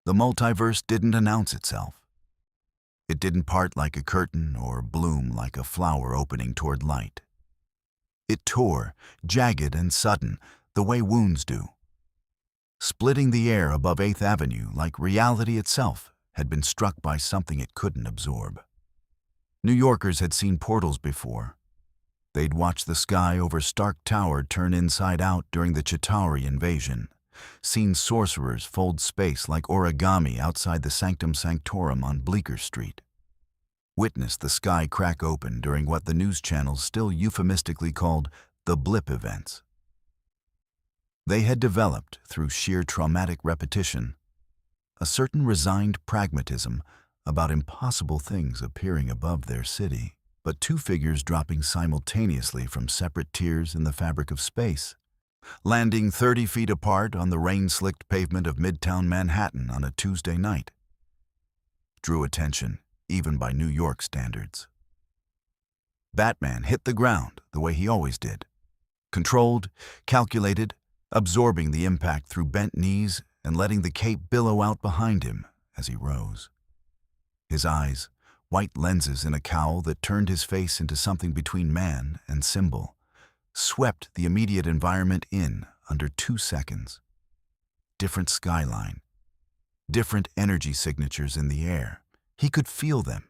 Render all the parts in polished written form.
The multiverse didn't announce itself. It didn't part like a curtain or bloom like a flower opening toward light. It tore, jagged and sudden, the way wounds do, splitting the air above 8th Avenue like reality itself had been struck by something it couldn't absorb. New Yorkers had seen portals before. They'd watched the sky over Stark Tower turn inside out during the Chitauri invasion, seen sorcerers fold space like origami outside the Sanctum Sanctorum on Bleecker Street, witnessed the sky crack open during what the news channels still euphemistically called the blip events. They had developed, through sheer traumatic repetition, a certain resigned pragmatism about impossible things appearing above their city, but two figures dropping simultaneously from separate tiers in the fabric of space, landing 30 feet apart on the rain-slicked pavement of Midtown Manhattan on a Tuesday night, drew attention even by New York standards. Batman hit the ground the way he always did, controlled, calculated, absorbing the impact through bent knees and letting the cape billow out behind him as he rose. His eyes, white lenses in a cowl that turned his face into something between man and symbol, swept the immediate environment in under 2 seconds. Different skyline, different energy signatures in the air. He could feel them,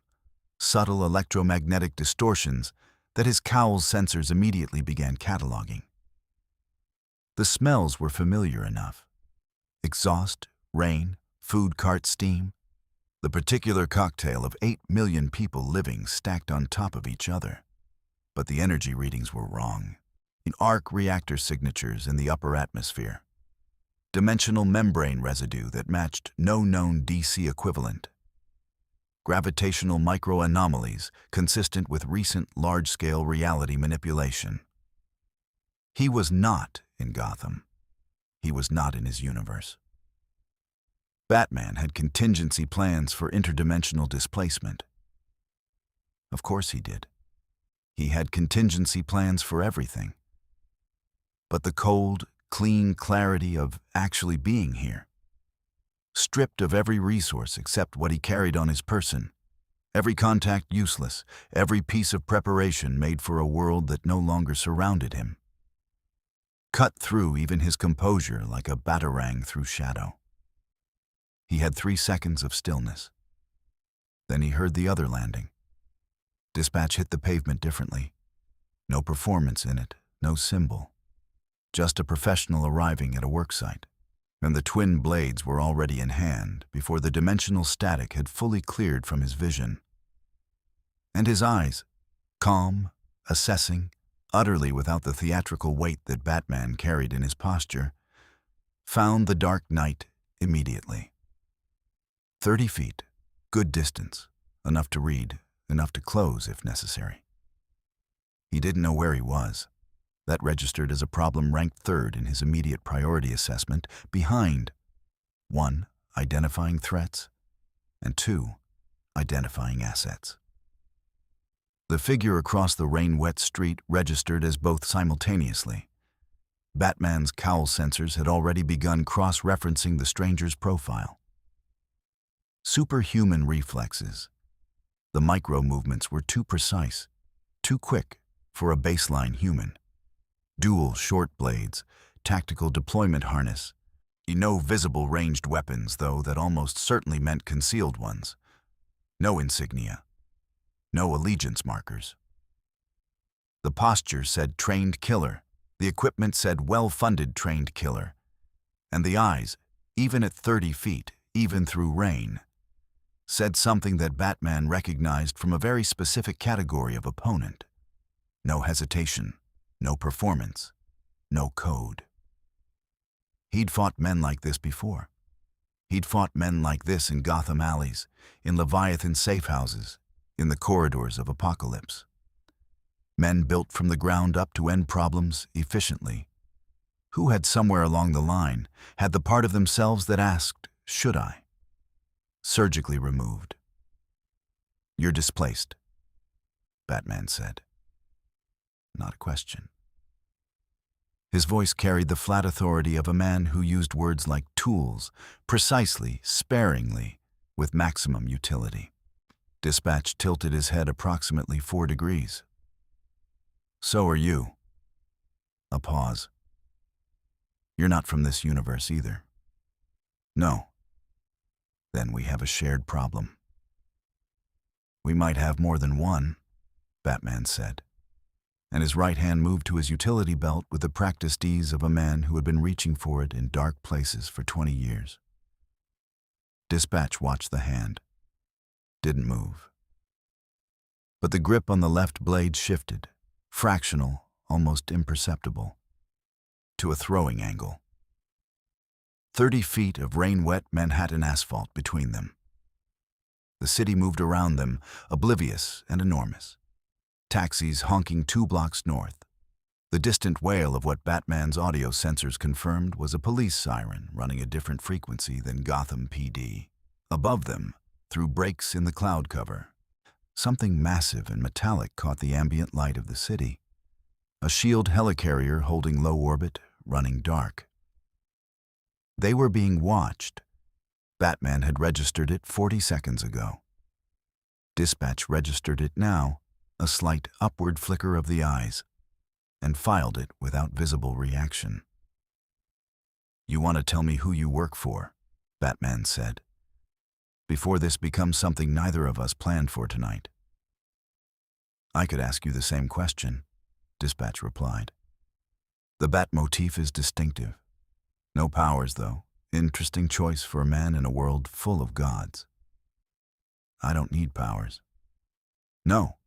subtle electromagnetic distortions that his cowl's sensors immediately began cataloging. The smells were familiar enough. Exhaust, rain, food cart steam, the particular cocktail of 8 million people living stacked on top of each other. But the energy readings were wrong. Arc reactor signatures in the upper atmosphere, dimensional membrane residue that matched no known DC equivalent, gravitational microanomalies consistent with recent large-scale reality manipulation. He was not in Gotham. He was not in his universe. Batman had contingency plans for interdimensional displacement. Of course he did. He had contingency plans for everything. But the cold, clean clarity of actually being here, stripped of every resource except what he carried on his person, every contact useless, every piece of preparation made for a world that no longer surrounded him, cut through even his composure like a batarang through shadow. He had 3 seconds of stillness. Then he heard the other landing. Dispatch hit the pavement differently. No performance in it, no symbol. Just a professional arriving at a worksite. And the twin blades were already in hand before the dimensional static had fully cleared from his vision. And his eyes, calm, assessing, utterly without the theatrical weight that Batman carried in his posture, found the dark night immediately. 30 feet, good distance, enough to read, enough to close if necessary. He didn't know where he was. That registered as a problem ranked third in his immediate priority assessment, behind 1. Identifying threats, and 2. Identifying assets. The figure across the rain-wet street registered as both simultaneously. Batman's cowl sensors had already begun cross-referencing the stranger's profile. Superhuman reflexes. The micro-movements were too precise, too quick for a baseline human. Dual short blades, tactical deployment harness. No visible ranged weapons, though that almost certainly meant concealed ones. No insignia. No allegiance markers. The posture said trained killer. The equipment said well-funded trained killer. And the eyes, even at 30 feet, even through rain, said something that Batman recognized from a very specific category of opponent. No hesitation, no performance, no code. He'd fought men like this before. He'd fought men like this in Gotham alleys, in Leviathan safe houses, in the corridors of apocalypse. Men built from the ground up to end problems efficiently, who had somewhere along the line had the part of themselves that asked, should I? Surgically removed. You're displaced, Batman said. Not a question. His voice carried the flat authority of a man who used words like tools, precisely, sparingly, with maximum utility. Dispatch tilted his head approximately 4 degrees. So are you. A pause. You're not from this universe either. No. Then we have a shared problem. We might have more than one, Batman said, and his right hand moved to his utility belt with the practiced ease of a man who had been reaching for it in dark places for 20 years. Dispatch watched the hand. Didn't move. But the grip on the left blade shifted, fractional, almost imperceptible, to a throwing angle. 30 feet of rain-wet Manhattan asphalt between them. The city moved around them, oblivious and enormous. Taxis honking 2 blocks north. The distant wail of what Batman's audio sensors confirmed was a police siren running a different frequency than Gotham PD. Above them, through breaks in the cloud cover, something massive and metallic caught the ambient light of the city. A shield helicarrier holding low orbit, running dark. They were being watched. Batman had registered it 40 seconds ago. Dispatch registered it now, a slight upward flicker of the eyes, and filed it without visible reaction. "You want to tell me who you work for," Batman said, "before this becomes something neither of us planned for tonight." "I could ask you the same question," Dispatch replied. "The bat motif is distinctive. No powers, though. Interesting choice for a man in a world full of gods." "I don't need powers." "No,"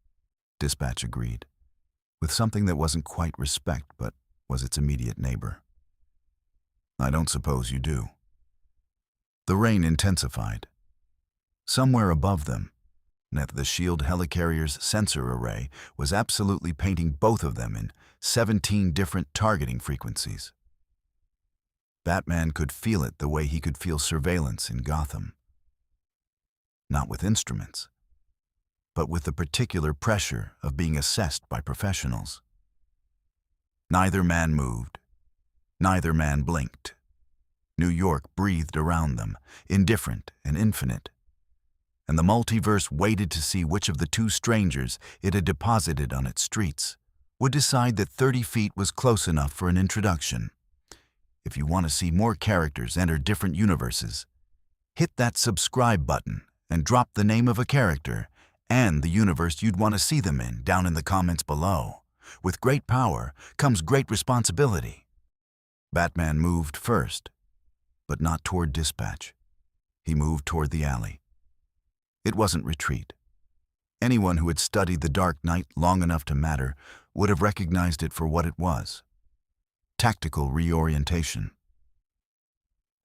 Dispatch agreed, with something that wasn't quite respect but was its immediate neighbor. "I don't suppose you do." The rain intensified. Somewhere above them, the shield helicarrier's sensor array was absolutely painting both of them in 17 different targeting frequencies. Batman could feel it the way he could feel surveillance in Gotham. Not with instruments, but with the particular pressure of being assessed by professionals. Neither man moved. Neither man blinked. New York breathed around them, indifferent and infinite. And the multiverse waited to see which of the 2 strangers it had deposited on its streets would decide that 30 feet was close enough for an introduction. If you want to see more characters enter different universes, hit that subscribe button and drop the name of a character and the universe you'd want to see them in down in the comments below. With great power comes great responsibility. Batman moved first, but not toward Dispatch. He moved toward the alley. It wasn't retreat. Anyone who had studied the Dark Knight long enough to matter would have recognized it for what it was: tactical reorientation.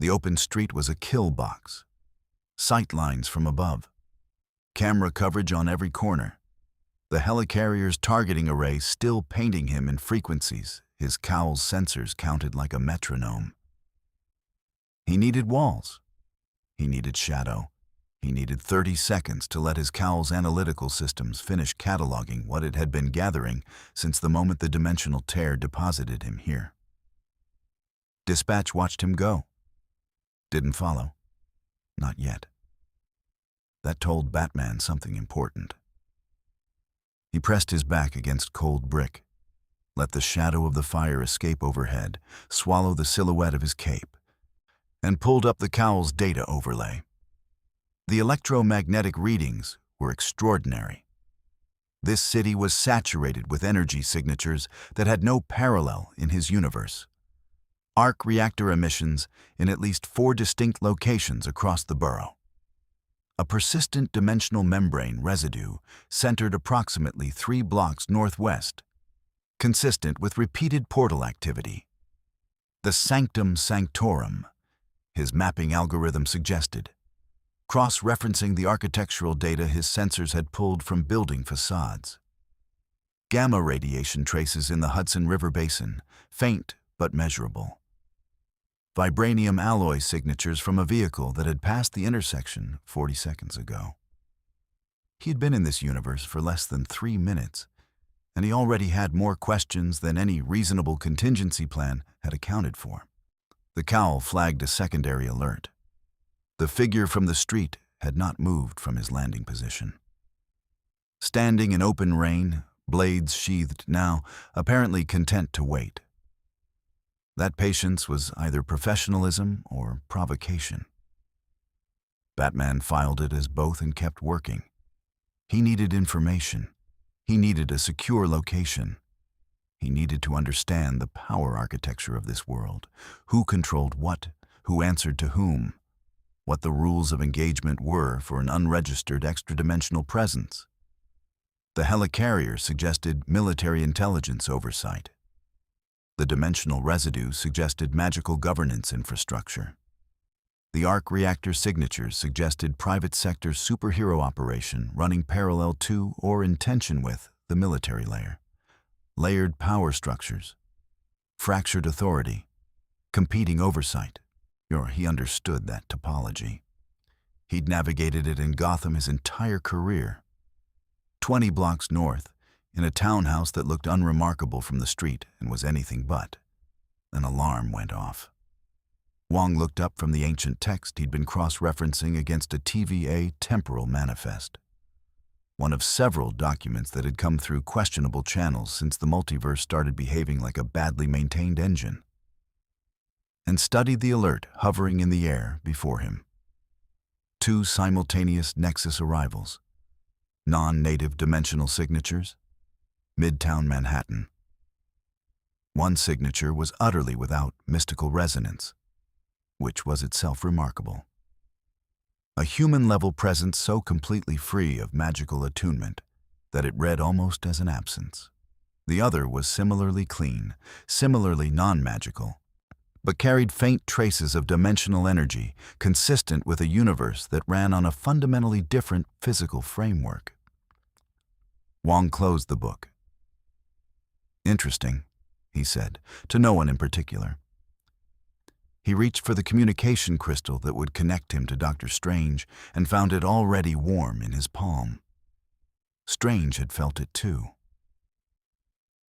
The open street was a kill box. Sight lines from above. Camera coverage on every corner. The helicarrier's targeting array still painting him in frequencies his cowl's sensors counted like a metronome. He needed walls. He needed shadow. He needed 30 seconds to let his cowl's analytical systems finish cataloging what it had been gathering since the moment the dimensional tear deposited him here. Dispatch watched him go. Didn't follow. Not yet. That told Batman something important. He pressed his back against cold brick, let the shadow of the fire escape overhead, swallow the silhouette of his cape, and pulled up the cowl's data overlay. The electromagnetic readings were extraordinary. This city was saturated with energy signatures that had no parallel in his universe. Arc reactor emissions in at least 4 distinct locations across the borough. A persistent dimensional membrane residue centered approximately 3 blocks northwest, consistent with repeated portal activity. The sanctum sanctorum, his mapping algorithm suggested, cross-referencing the architectural data his sensors had pulled from building facades. Gamma radiation traces in the Hudson River Basin, faint but measurable. Vibranium alloy signatures from a vehicle that had passed the intersection 40 seconds ago. He had been in this universe for less than 3 minutes, and he already had more questions than any reasonable contingency plan had accounted for. The cowl flagged a secondary alert. The figure from the street had not moved from his landing position. Standing in open rain, blades sheathed now, apparently content to wait. That patience was either professionalism or provocation. Batman filed it as both and kept working. He needed information. He needed a secure location. He needed to understand the power architecture of this world, who controlled what, who answered to whom, what the rules of engagement were for an unregistered extra-dimensional presence. The helicarrier suggested military intelligence oversight. The dimensional residue suggested magical governance infrastructure. The arc reactor signatures suggested private sector superhero operation running parallel to or in tension with the military layer. Layered power structures, fractured authority, competing oversight. He understood that topology. He'd navigated it in Gotham his entire career. 20 blocks north, in a townhouse that looked unremarkable from the street and was anything but, an alarm went off. Wong looked up from the ancient text he'd been cross-referencing against a TVA temporal manifest, one of several documents that had come through questionable channels since the multiverse started behaving like a badly maintained engine, and studied the alert hovering in the air before him. 2 simultaneous Nexus arrivals, non-native dimensional signatures, Midtown Manhattan. One signature was utterly without mystical resonance, which was itself remarkable. A human-level presence so completely free of magical attunement that it read almost as an absence. The other was similarly clean, similarly non-magical, but carried faint traces of dimensional energy consistent with a universe that ran on a fundamentally different physical framework. Wong closed the book. "Interesting," he said, to no one in particular. He reached for the communication crystal that would connect him to Dr. Strange and found it already warm in his palm. Strange had felt it too.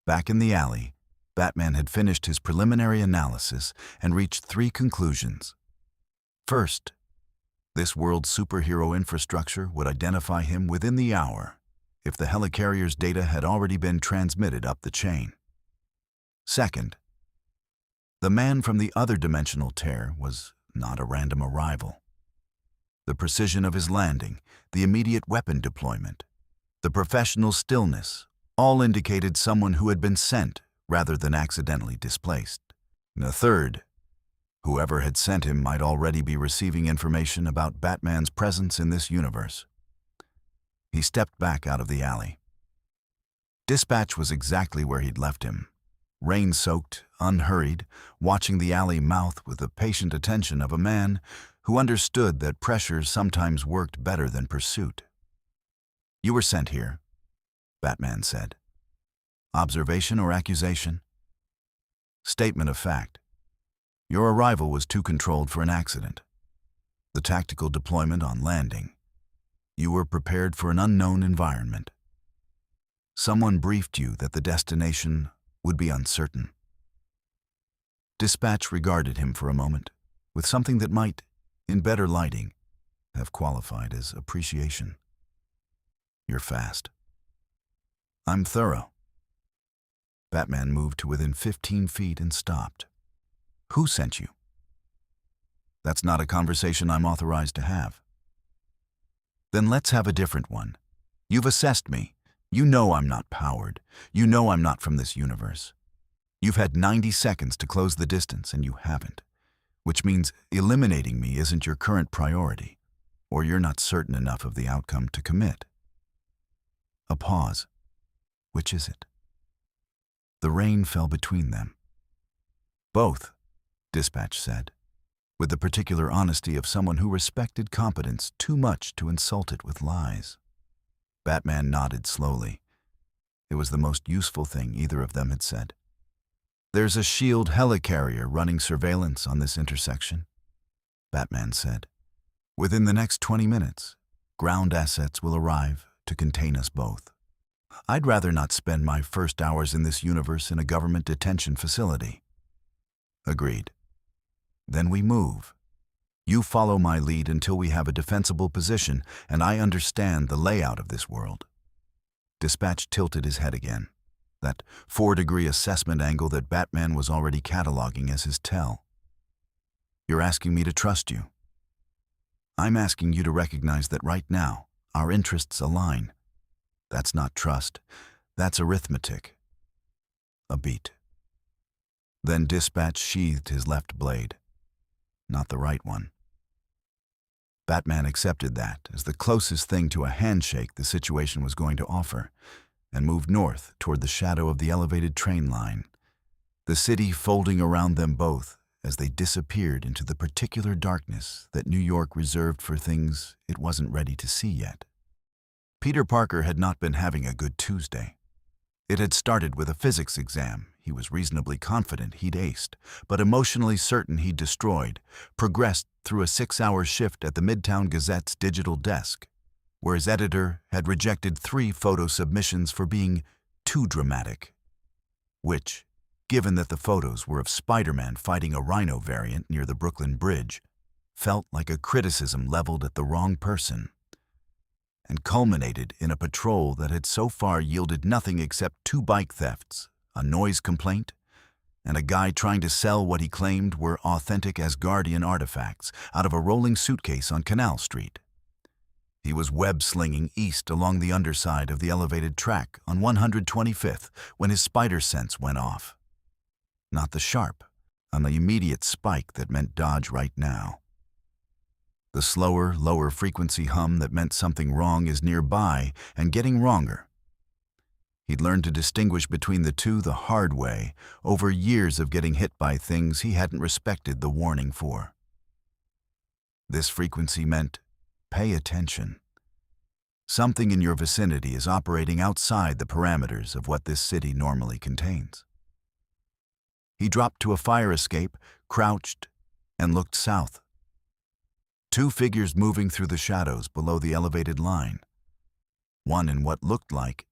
Back in the alley, Batman had finished his preliminary analysis and reached 3 conclusions. First, this world's superhero infrastructure would identify him within the hour if the helicarrier's data had already been transmitted up the chain. Second, the man from the other dimensional tear was not a random arrival. The precision of his landing, the immediate weapon deployment, the professional stillness, all indicated someone who had been sent rather than accidentally displaced. And a third, whoever had sent him might already be receiving information about Batman's presence in this universe. He stepped back out of the alley. Dispatch was exactly where he'd left him, rain-soaked, unhurried, watching the alley mouth with the patient attention of a man who understood that pressures sometimes worked better than pursuit. "You were sent here," Batman said. "Observation or accusation?" "Statement of fact. Your arrival was too controlled for an accident. The tactical deployment on landing. You were prepared for an unknown environment. Someone briefed you that the destination would be uncertain." Dispatch regarded him for a moment, with something that might, in better lighting, have qualified as appreciation. "You're fast." "I'm thorough." Batman moved to within 15 feet and stopped. "Who sent you?" "That's not a conversation I'm authorized to have." "Then let's have a different one. You've assessed me. You know I'm not powered. You know I'm not from this universe. You've had 90 seconds to close the distance, and you haven't, which means eliminating me isn't your current priority, or you're not certain enough of the outcome to commit." A pause. "Which is it?" The rain fell between them. "Both," Dispatch said, with the particular honesty of someone who respected competence too much to insult it with lies. Batman nodded slowly. It was the most useful thing either of them had said. "There's a SHIELD helicarrier running surveillance on this intersection," Batman said. "Within the next 20 minutes, ground assets will arrive to contain us both." I'd rather not spend my first hours in this universe in a government detention facility. Agreed. Then we move. You follow my lead until we have a defensible position and I understand the layout of this world. Dispatch tilted his head again. That 4-degree assessment angle that Batman was already cataloging as his tell. You're asking me to trust you. I'm asking you to recognize that right now, our interests align. That's not trust. That's arithmetic. A beat. Then Dispatch sheathed his left blade. Not the right one. Batman accepted that as the closest thing to a handshake the situation was going to offer, and moved north toward the shadow of the elevated train line, the city folding around them both as they disappeared into the particular darkness that New York reserved for things it wasn't ready to see yet. Peter Parker had not been having a good Tuesday. It had started with a physics exam he was reasonably confident he'd aced, but emotionally certain he'd destroyed, progressed through a 6-hour shift at the Midtown Gazette's digital desk, where his editor had rejected 3 photo submissions for being too dramatic, which, given that the photos were of Spider-Man fighting a rhino variant near the Brooklyn Bridge, felt like a criticism leveled at the wrong person, and culminated in a patrol that had so far yielded nothing except 2 bike thefts, a noise complaint, and a guy trying to sell what he claimed were authentic Asgardian artifacts out of a rolling suitcase on Canal Street. He was web-slinging east along the underside of the elevated track on 125th when his spider sense went off. Not the sharp, an immediate spike that meant dodge right now. The slower, lower-frequency hum that meant something wrong is nearby and getting wronger. He'd learned to distinguish between the two the hard way over years of getting hit by things he hadn't respected the warning for. This frequency meant, pay attention. Something in your vicinity is operating outside the parameters of what this city normally contains. He dropped to a fire escape, crouched, and looked south. 2 figures moving through the shadows below the elevated line. One in what looked like,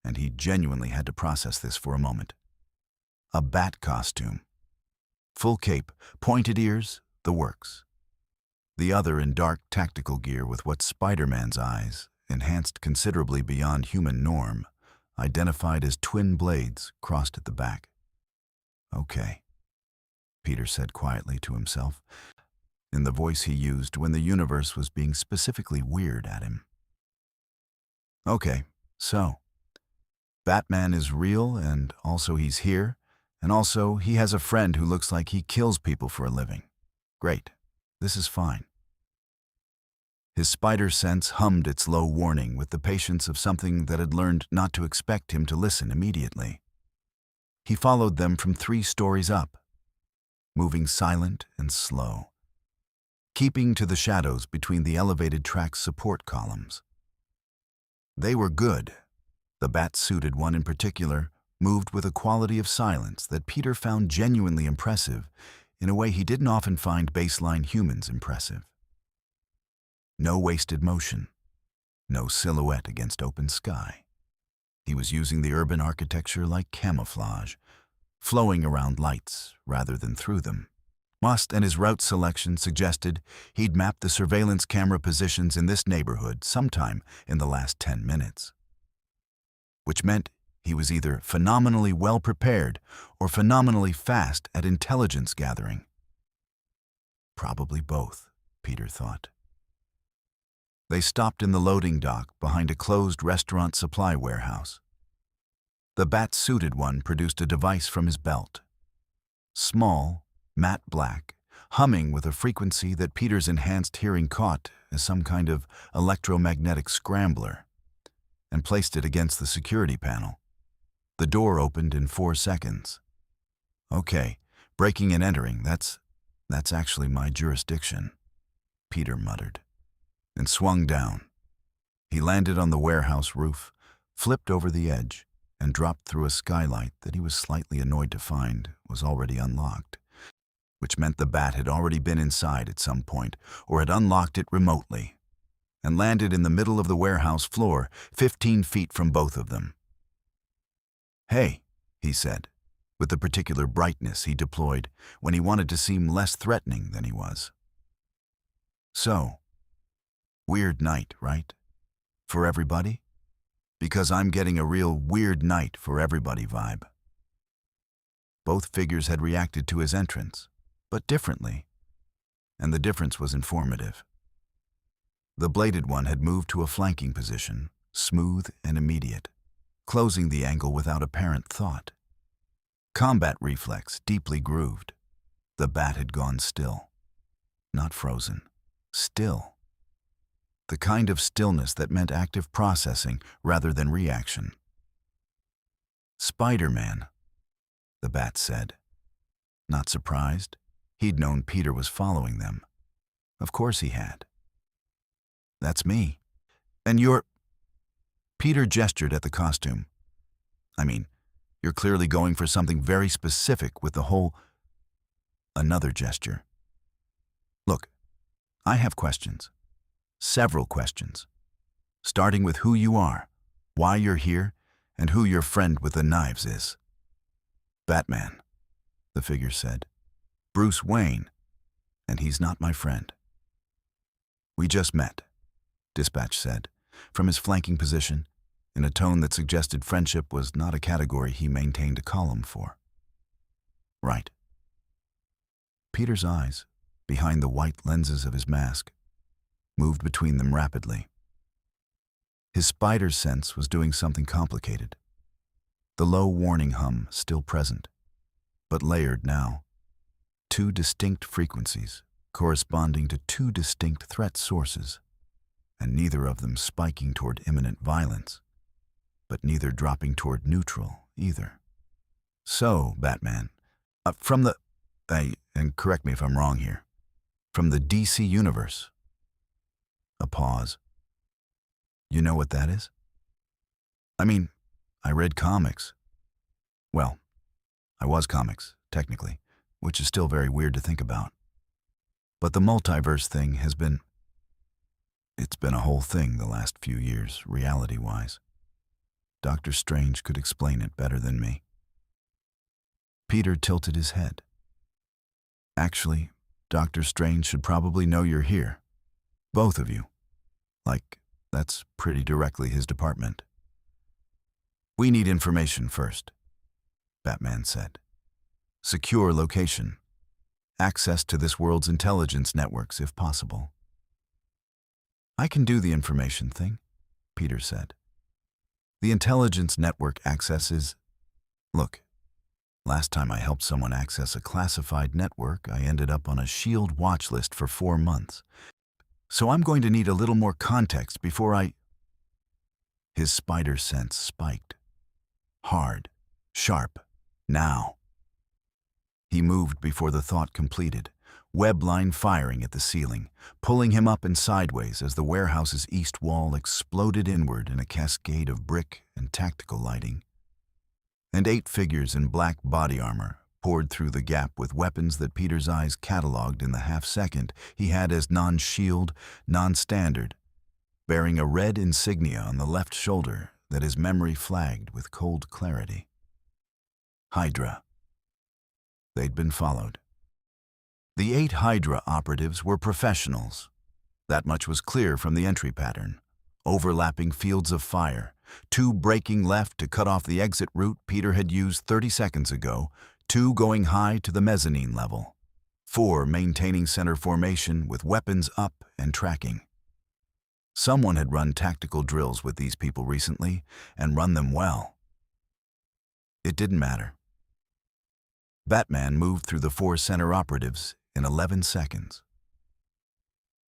and he genuinely had to process this for a moment, a bat costume. Full cape, pointed ears, the works. The other in dark tactical gear with what Spider-Man's eyes, enhanced considerably beyond human norm, identified as twin blades crossed at the back. Okay, Peter said quietly to himself, in the voice he used when the universe was being specifically weird at him. Okay, so Batman is real, and also he's here, and also he has a friend who looks like he kills people for a living. Great. This is fine. His spider sense hummed its low warning with the patience of something that had learned not to expect him to listen immediately. He followed them from 3 stories up, moving silent and slow, keeping to the shadows between the elevated track's support columns. They were good. The bat-suited one in particular moved with a quality of silence that Peter found genuinely impressive in a way he didn't often find baseline humans impressive. No wasted motion, no silhouette against open sky. He was using the urban architecture like camouflage, flowing around lights rather than through them. Must and his route selection suggested he'd mapped the surveillance camera positions in this neighborhood sometime in the last 10 minutes. Which meant he was either phenomenally well prepared or phenomenally fast at intelligence gathering. Probably both, Peter thought. They stopped in the loading dock behind a closed restaurant supply warehouse. The bat-suited one produced a device from his belt. Small, matte black, humming with a frequency that Peter's enhanced hearing caught as some kind of electromagnetic scrambler, and placed it against the security panel. The door opened in 4 seconds. Okay, breaking and entering, that's actually my jurisdiction, Peter muttered, and swung down. He landed on the warehouse roof, flipped over the edge, and dropped through a skylight that he was slightly annoyed to find was already unlocked, which meant the bat had already been inside at some point or had unlocked it remotely, and landed in the middle of the warehouse floor, 15 feet from both of them, "Hey," he said, with the particular brightness he deployed when he wanted to seem less threatening than he was. "So, weird night, right? For everybody? Because I'm getting a real weird night for everybody vibe." Both figures had reacted to his entrance, but differently, and the difference was informative. The bladed one had moved to a flanking position, smooth and immediate, closing the angle without apparent thought. Combat reflex deeply grooved. The bat had gone still. Not frozen. Still. The kind of stillness that meant active processing rather than reaction. "Spider-Man," the bat said. Not surprised. He'd known Peter was following them. Of course he had. "That's me. And you're—" Peter gestured at the costume. "I mean, you're clearly going for something very specific with the whole—" Another gesture. "Look, I have questions. Several questions. Starting with who you are, why you're here, and who your friend with the knives is." "Batman," the figure said. "Bruce Wayne, and he's not my friend." "We just met," Dispatch said, from his flanking position, in a tone that suggested friendship was not a category he maintained a column for. "Right." Peter's eyes, behind the white lenses of his mask, moved between them rapidly. His spider sense was doing something complicated. The low warning hum still present, but layered now. Two distinct frequencies corresponding to two distinct threat sources, and neither of them spiking toward imminent violence, but neither dropping toward neutral either. "So, Batman, from the, and correct me if I'm wrong here, from the DC universe." A pause. "You know what that is?" "I mean, I read comics." "Well, I was comics, technically, which is still very weird to think about. But the multiverse thing has been... It's been a whole thing the last few years, reality-wise. Doctor Strange could explain it better than me." Peter tilted his head. "Actually, Doctor Strange should probably know you're here. Both of you. Like, that's pretty directly his department." "We need information first," Batman said. "Secure location. Access to this world's intelligence networks, if possible." "I can do the information thing," Peter said. "The intelligence network access is... Look, last time I helped someone access a classified network, I ended up on a SHIELD watch list for 4 months. So I'm going to need a little more context before I..." His spider sense spiked. Hard. Sharp. Now. He moved before the thought completed, web line firing at the ceiling, pulling him up and sideways as the warehouse's east wall exploded inward in a cascade of brick and tactical lighting. And 8 figures in black body armor poured through the gap with weapons that Peter's eyes cataloged in the half-second he had as non-shield, non-standard, bearing a red insignia on the left shoulder that his memory flagged with cold clarity. Hydra. They'd been followed. The 8 Hydra operatives were professionals. That much was clear from the entry pattern. Overlapping fields of fire, 2 breaking left to cut off the exit route Peter had used 30 seconds ago, 2 going high to the mezzanine level, 4 maintaining center formation with weapons up and tracking. Someone had run tactical drills with these people recently and run them well. It didn't matter. Batman moved through the 4 center operatives in 11 seconds.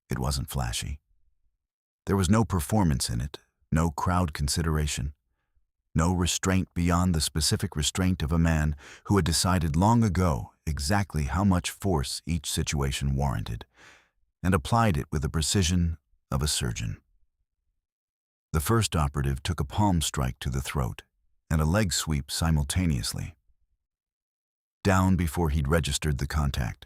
It wasn't flashy. There was no performance in it, no crowd consideration, no restraint beyond the specific restraint of a man who had decided long ago exactly how much force each situation warranted, and applied it with the precision of a surgeon. The first operative took a palm strike to the throat and a leg sweep simultaneously. Down before he'd registered the contact.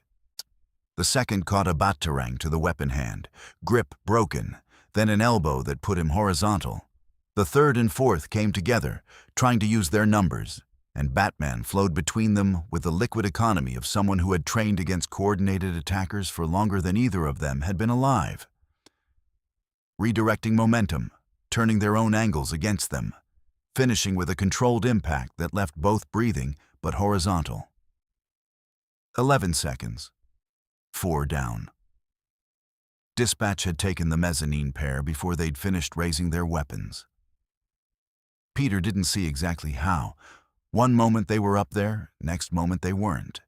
The second caught a batarang to the weapon hand, grip broken, then an elbow that put him horizontal, The third and fourth came together, trying to use their numbers, and Batman flowed between them with the liquid economy of someone who had trained against coordinated attackers for longer than either of them had been alive. Redirecting momentum, turning their own angles against them, finishing with a controlled impact that left both breathing but horizontal. 11 seconds. 4 down. Dispatch had taken the mezzanine pair before they'd finished raising their weapons. Peter didn't see exactly how. One moment they were up there, next moment they weren't.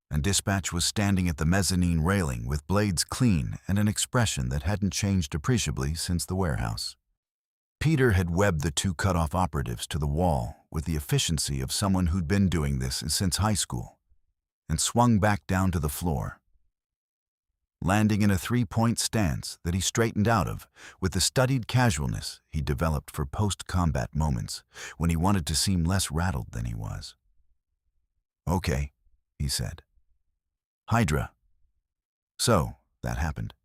And Dispatch was standing at the mezzanine railing with blades clean and an expression that hadn't changed appreciably since the warehouse. Peter had webbed the two cut-off operatives to the wall with the efficiency of someone who'd been doing this since high school, and swung back down to the floor, landing in a three-point stance that he straightened out of with the studied casualness he'd developed for post-combat moments when he wanted to seem less rattled than he was. "Okay," he said. "Hydra." So, that happened.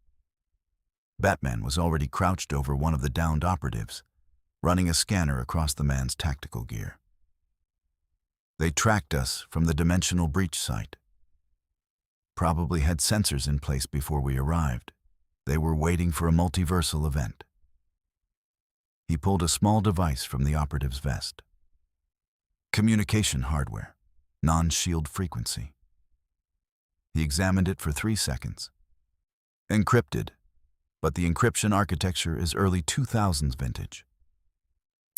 Batman was already crouched over one of the downed operatives, running a scanner across the man's tactical gear. "They tracked us from the dimensional breach site. Probably had sensors in place before we arrived. They were waiting for a multiversal event." He pulled a small device from the operative's vest. Communication hardware, non-shield frequency. He examined it for 3 seconds. Encrypted, but the encryption architecture is early 2000s vintage.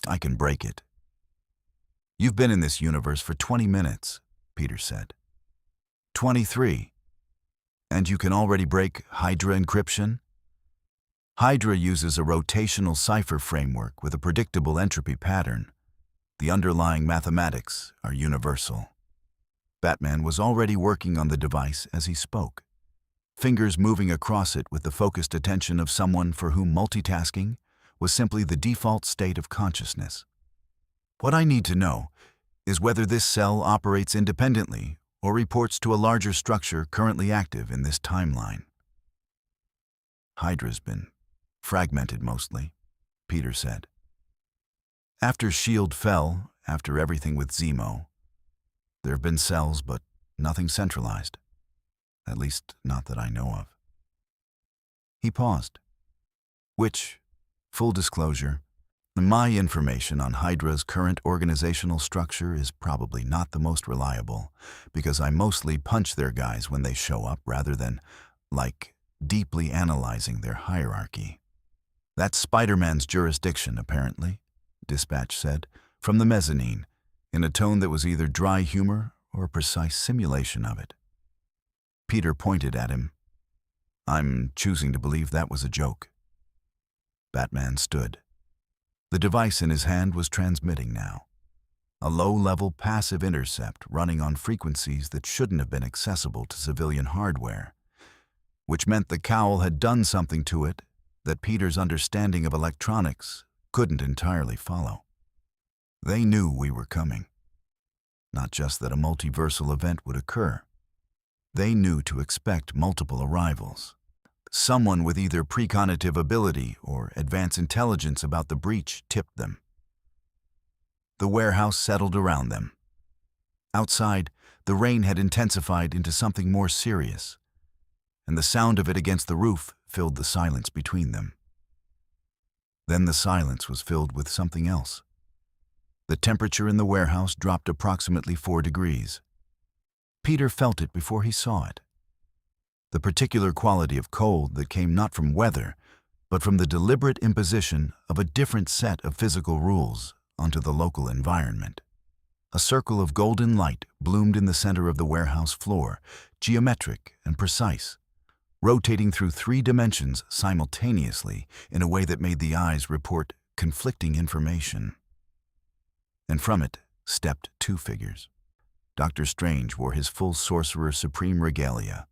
"I can break it." "You've been in this universe for 20 minutes, Peter said. 23. And you can already break Hydra encryption? Hydra uses a rotational cipher framework with a predictable entropy pattern. The underlying mathematics are universal." Batman was already working on the device as he spoke, fingers moving across it with the focused attention of someone for whom multitasking was simply the default state of consciousness. "What I need to know is whether this cell operates independently or reports to a larger structure currently active in this timeline." "Hydra's been fragmented mostly," Peter said. "After S.H.I.E.L.D. fell, after everything with Zemo, there have been cells, but nothing centralized. At least, not that I know of." He paused. "Which, full disclosure, my information on Hydra's current organizational structure is probably not the most reliable, because I mostly punch their guys when they show up rather than, deeply analyzing their hierarchy." "That's Spider-Man's jurisdiction, apparently," Dispatch said, from the mezzanine, in a tone that was either dry humor or a precise simulation of it. Peter pointed at him. "I'm choosing to believe that was a joke." Batman stood. The device in his hand was transmitting now. A low-level passive intercept running on frequencies that shouldn't have been accessible to civilian hardware, which meant the cowl had done something to it that Peter's understanding of electronics couldn't entirely follow. They knew we were coming. Not just that a multiversal event would occur. They knew to expect multiple arrivals. Someone with either precognitive ability or advanced intelligence about the breach tipped them. The warehouse settled around them. Outside, the rain had intensified into something more serious, and the sound of it against the roof filled the silence between them. Then the silence was filled with something else. The temperature in the warehouse dropped approximately 4 degrees. Peter felt it before he saw it. The particular quality of cold that came not from weather, but from the deliberate imposition of a different set of physical rules onto the local environment. A circle of golden light bloomed in the center of the warehouse floor, geometric and precise, rotating through 3 dimensions simultaneously in a way that made the eyes report conflicting information. And from it stepped 2 figures. Dr. Strange wore his full Sorcerer Supreme regalia,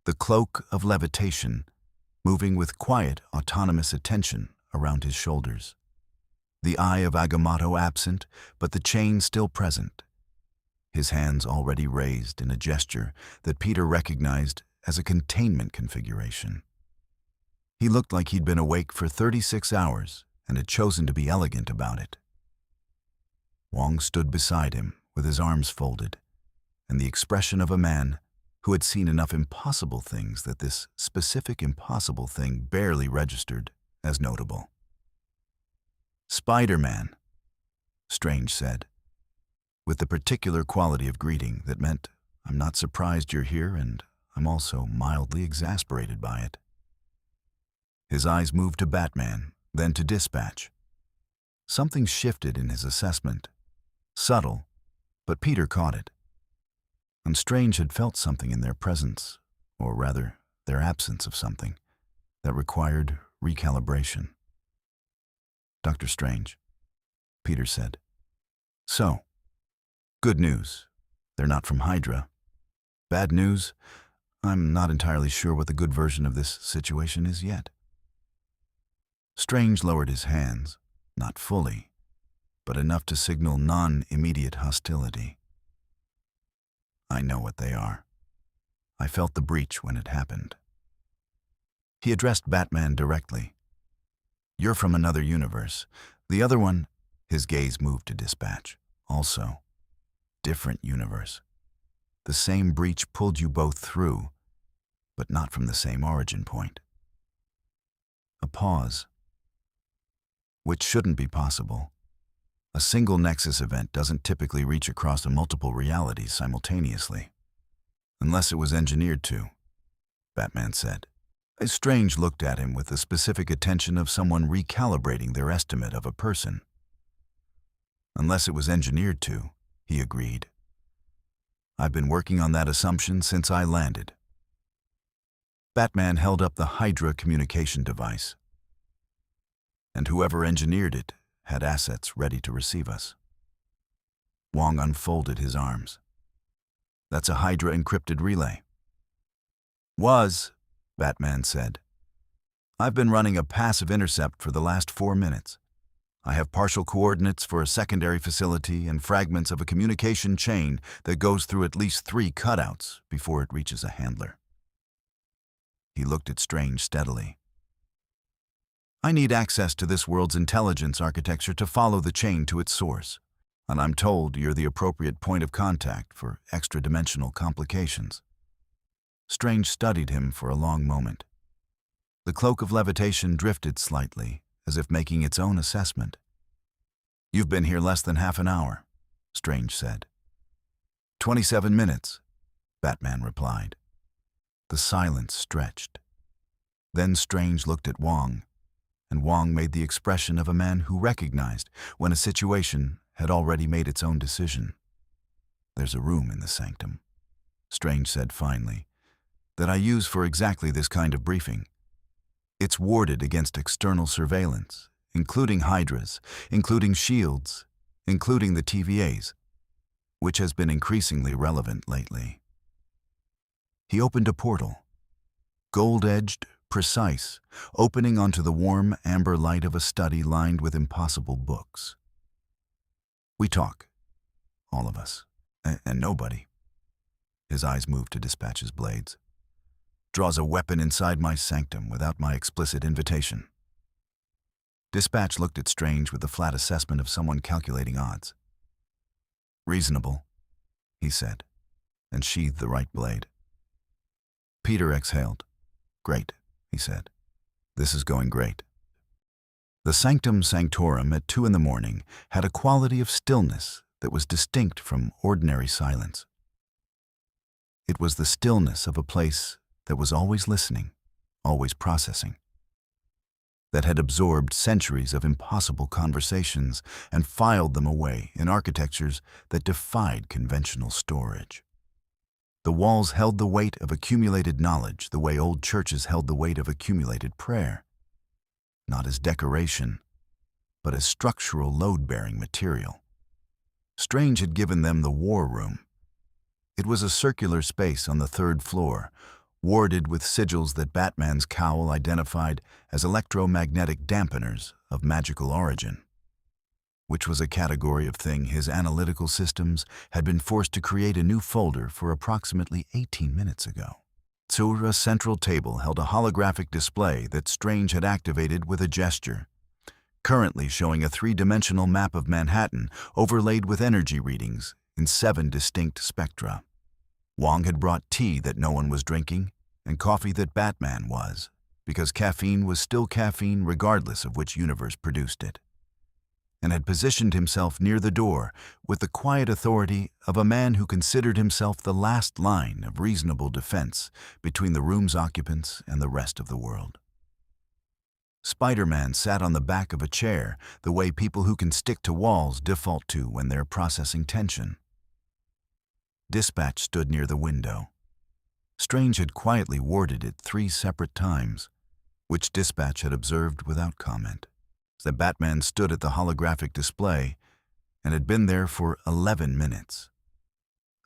the cloak of levitation, moving with quiet, autonomous attention around his shoulders. The eye of Agamotto absent, but the chain still present. His hands already raised in a gesture that Peter recognized as a containment configuration. He looked like he'd been awake for 36 hours and had chosen to be elegant about it. Wong stood beside him with his arms folded, and the expression of a man who had seen enough impossible things that this specific impossible thing barely registered as notable. "Spider-Man," Strange said, with the particular quality of greeting that meant, "I'm not surprised you're here, and I'm also mildly exasperated by it." His eyes moved to Batman, then to Dispatch. Something shifted in his assessment. Subtle, but Peter caught it. And Strange had felt something in their presence, or rather, their absence of something, that required recalibration. "Dr. Strange," Peter said. "So, good news. They're not from Hydra. Bad news, I'm not entirely sure what the good version of this situation is yet." Strange lowered his hands, not fully, but enough to signal non-immediate hostility. "I know what they are. I felt the breach when it happened." He addressed Batman directly. "You're from another universe. The other one," his gaze moved to Dispatch, "also. Different universe. The same breach pulled you both through, but not from the same origin point." A pause. Which shouldn't be possible. A single Nexus event doesn't typically reach across multiple realities simultaneously. "Unless it was engineered to," Batman said. Strange looked at him with the specific attention of someone recalibrating their estimate of a person. "Unless it was engineered to," he agreed. "I've been working on that assumption since I landed." Batman held up the Hydra communication device. "And whoever engineered it had assets ready to receive us." Wong unfolded his arms. "That's a Hydra encrypted relay." "Was," Batman said. "I've been running a passive intercept for the last 4 minutes. I have partial coordinates for a secondary facility and fragments of a communication chain that goes through at least 3 cutouts before it reaches a handler." He looked at Strange steadily. "I need access to this world's intelligence architecture to follow the chain to its source, and I'm told you're the appropriate point of contact for extra-dimensional complications." Strange studied him for a long moment. The cloak of levitation drifted slightly, as if making its own assessment. "You've been here less than half an hour," Strange said. 27 minutes, Batman replied. The silence stretched. Then Strange looked at Wong, and Wong made the expression of a man who recognized when a situation had already made its own decision. "There's a room in the sanctum," Strange said finally, "that I use for exactly this kind of briefing. It's warded against external surveillance, including Hydras, including shields, including the TVAs, which has been increasingly relevant lately." He opened a portal, gold-edged, precise, opening onto the warm amber light of a study lined with impossible books. "We talk, all of us, and nobody," his eyes moved to Dispatch's blades, "draws a weapon inside my sanctum without my explicit invitation." Dispatch looked at Strange with the flat assessment of someone calculating odds. "Reasonable," he said, and sheathed the right blade. Peter exhaled. "Great," he said. "This is going great." The Sanctum Sanctorum at 2 a.m. had a quality of stillness that was distinct from ordinary silence. It was the stillness of a place that was always listening, always processing, that had absorbed centuries of impossible conversations and filed them away in architectures that defied conventional storage. The walls held the weight of accumulated knowledge the way old churches held the weight of accumulated prayer, not as decoration, but as structural load-bearing material. Strange had given them the war room. It was a circular space on the 3rd floor, warded with sigils that Batman's cowl identified as electromagnetic dampeners of magical origin, which was a category of thing his analytical systems had been forced to create a new folder for approximately 18 minutes ago. So a central table held a holographic display that Strange had activated with a gesture. currently showing a three-dimensional map of Manhattan overlaid with energy readings in 7 distinct spectra. Wong had brought tea that no one was drinking and coffee that Batman was, because caffeine was still caffeine regardless of which universe produced it, and had positioned himself near the door with the quiet authority of a man who considered himself the last line of reasonable defense between the room's occupants and the rest of the world. Spider-Man sat on the back of a chair the way people who can stick to walls default to when they're processing tension. Dispatch stood near the window. Strange had quietly warded it 3 separate times, which Dispatch had observed without comment. The Batman stood at the holographic display and had been there for 11 minutes,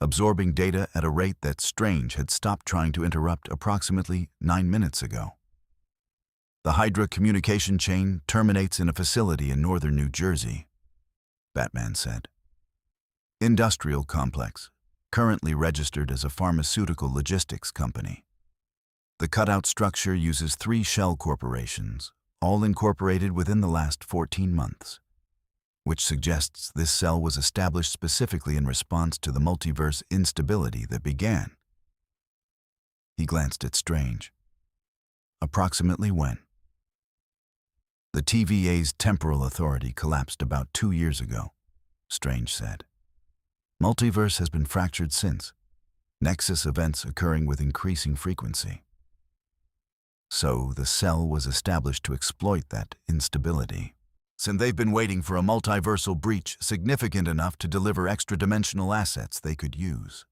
absorbing data at a rate that Strange had stopped trying to interrupt approximately 9 minutes ago. The Hydra communication chain terminates in a facility in northern New Jersey, Batman said. Industrial complex, currently registered as a pharmaceutical logistics company. The cutout structure uses 3 shell corporations, all incorporated within the last 14 months, which suggests this cell was established specifically in response to the multiverse instability that began. He glanced at Strange. Approximately when? The TVA's temporal authority collapsed about 2 years ago, Strange said. Multiverse has been fractured since, Nexus events occurring with increasing frequency. So the cell was established to exploit that instability. Since they've been waiting for a multiversal breach significant enough to deliver extra-dimensional assets they could use.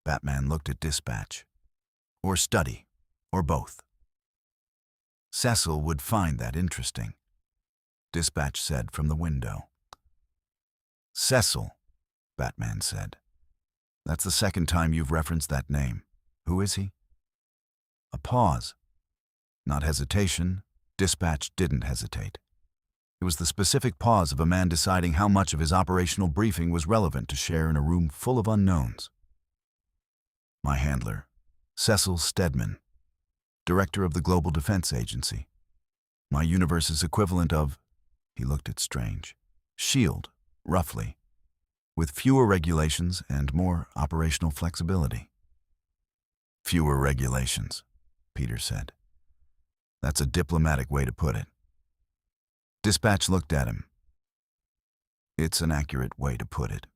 Batman looked at Dispatch. Or study, or both. Cecil would find that interesting, Dispatch said from the window. Cecil, Batman said. That's the second time you've referenced that name. Who is he? A pause. Not hesitation. Dispatch didn't hesitate. It was the specific pause of a man deciding how much of his operational briefing was relevant to share in a room full of unknowns. My handler, Cecil Stedman, director of the Global Defense Agency. My universe's equivalent of, he looked at Strange, S.H.I.E.L.D., roughly, with fewer regulations and more operational flexibility. Fewer regulations, Peter said. That's a diplomatic way to put it. Dispatch looked at him. It's an accurate way to put it.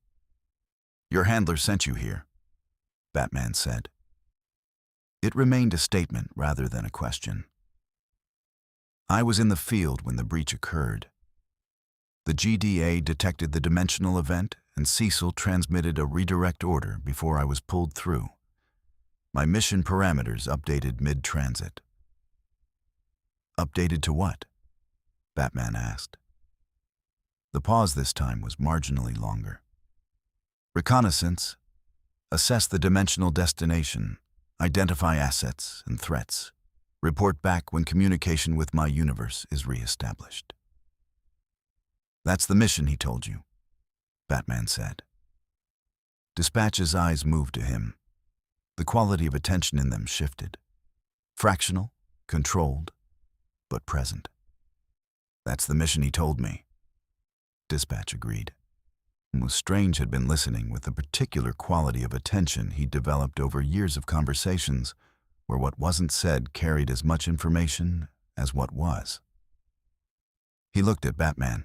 Your handler sent you here, Batman said. It remained a statement rather than a question. I was in the field when the breach occurred. The GDA detected the dimensional event and Cecil transmitted a redirect order before I was pulled through. My mission parameters updated mid-transit. Updated to what? Batman asked. The pause this time was marginally longer. Reconnaissance, assess the dimensional destination, identify assets and threats, report back when communication with my universe is re-established. That's the mission he told you, Batman said. Dispatch's eyes moved to him. The quality of attention in them shifted. Fractional, controlled, but present. That's the mission he told me. Dispatch agreed. Strange had been listening with the particular quality of attention he'd developed over years of conversations where what wasn't said carried as much information as what was. He looked at Batman.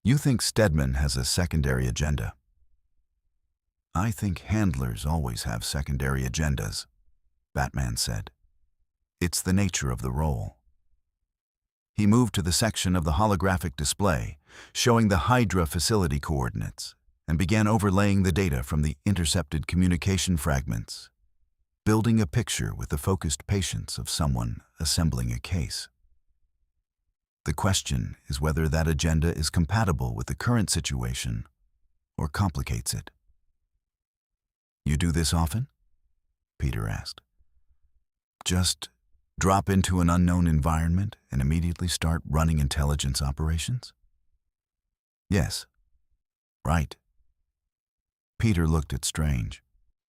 You think Stedman has a secondary agenda? I think handlers always have secondary agendas, Batman said. It's the nature of the role. He moved to the section of the holographic display, showing the Hydra facility coordinates, and began overlaying the data from the intercepted communication fragments, building a picture with the focused patience of someone assembling a case. The question is whether that agenda is compatible with the current situation or complicates it. You do this often? Peter asked. Just drop into an unknown environment and immediately start running intelligence operations? Yes. Right. Peter looked at Strange.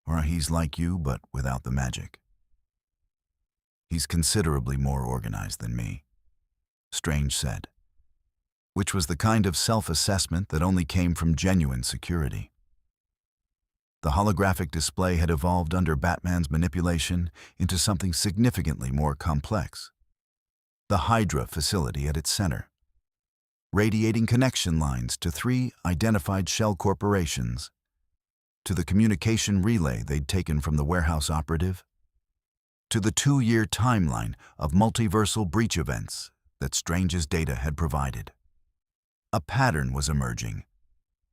Or he's like you, but without the magic. He's considerably more organized than me. Strange said, which was the kind of self-assessment that only came from genuine security. The holographic display had evolved under Batman's manipulation into something significantly more complex. The Hydra facility at its center, radiating connection lines to 3 identified shell corporations, to the communication relay they'd taken from the warehouse operative, to the 2-year timeline of multiversal breach events that Strange's data had provided. A pattern was emerging,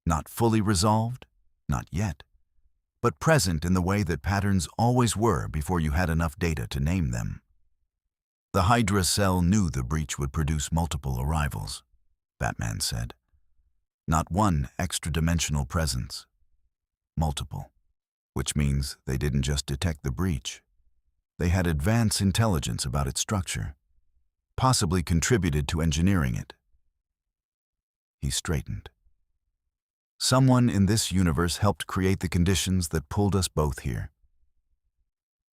not fully resolved, not yet, but present in the way that patterns always were before you had enough data to name them. The Hydra cell knew the breach would produce multiple arrivals, Batman said. Not one extra-dimensional presence. Multiple. Which means they didn't just detect the breach. They had advanced intelligence about its structure, possibly contributed to engineering it. He straightened. Someone in this universe helped create the conditions that pulled us both here.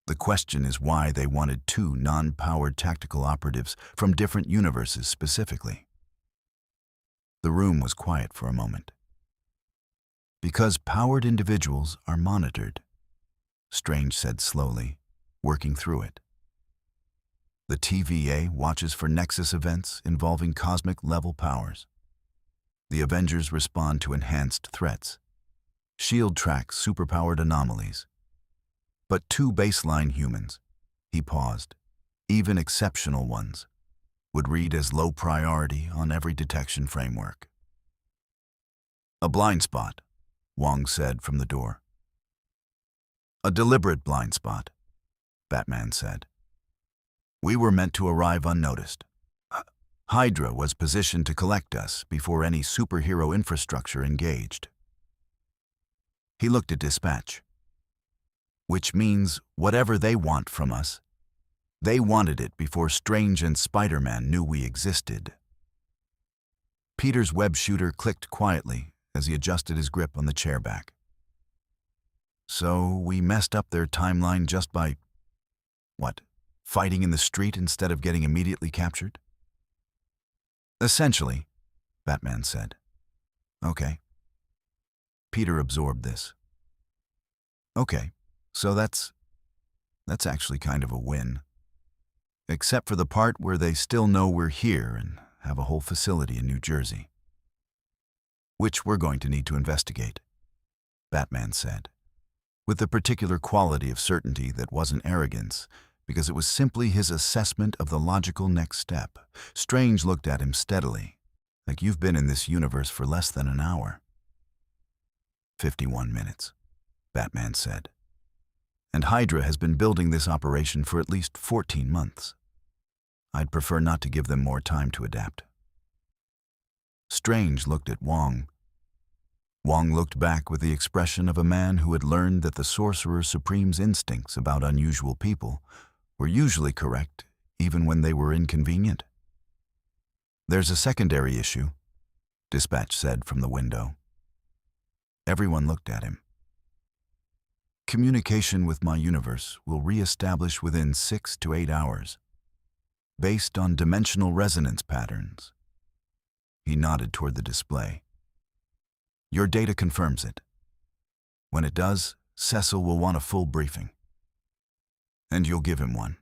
The question is why they wanted 2 non-powered tactical operatives from different universes specifically. The room was quiet for a moment. Because powered individuals are monitored, Strange said slowly, working through it. The TVA watches for Nexus events involving cosmic-level powers. The Avengers respond to enhanced threats. S.H.I.E.L.D. tracks superpowered anomalies. But 2 baseline humans, he paused, even exceptional ones, would read as low priority on every detection framework. A blind spot, Wong said from the door. A deliberate blind spot, Batman said. We were meant to arrive unnoticed. Hydra was positioned to collect us before any superhero infrastructure engaged. He looked at dispatch. Which means whatever they want from us, they wanted it before Strange and Spider-Man knew we existed. Peter's web shooter clicked quietly as he adjusted his grip on the chair back. So we messed up their timeline just by, what, fighting in the street instead of getting immediately captured? Essentially, Batman said. Okay. Peter absorbed this. Okay, so that's actually kind of a win. Except for the part where they still know we're here and have a whole facility in New Jersey. Which we're going to need to investigate, Batman said, with the particular quality of certainty that wasn't arrogance, because it was simply his assessment of the logical next step. Strange looked at him steadily, like you've been in this universe for less than an hour. 51 minutes, Batman said. And Hydra has been building this operation for at least 14 months. I'd prefer not to give them more time to adapt. Strange looked at Wong. Wong looked back with the expression of a man who had learned that the Sorcerer Supreme's instincts about unusual people were usually correct, even when they were inconvenient. There's a secondary issue, Dispatch said from the window. Everyone looked at him. Communication with my universe will re-establish within 6 to 8 hours, based on dimensional resonance patterns. He nodded toward the display. Your data confirms it. When it does, Cecil will want a full briefing. And you'll give him one,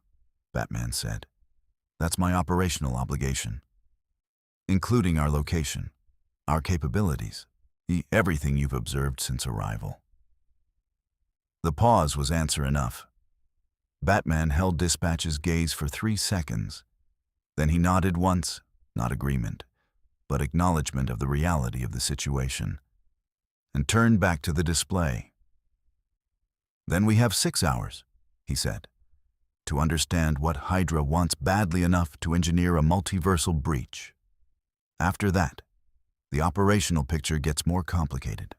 Batman said. That's my operational obligation. Including our location, our capabilities, everything you've observed since arrival. The pause was answer enough. Batman held Dispatch's gaze for 3 seconds. Then he nodded once, not agreement, but acknowledgement of the reality of the situation, and turned back to the display. Then we have 6 hours, he said, to understand what Hydra wants badly enough to engineer a multiversal breach. After that, the operational picture gets more complicated.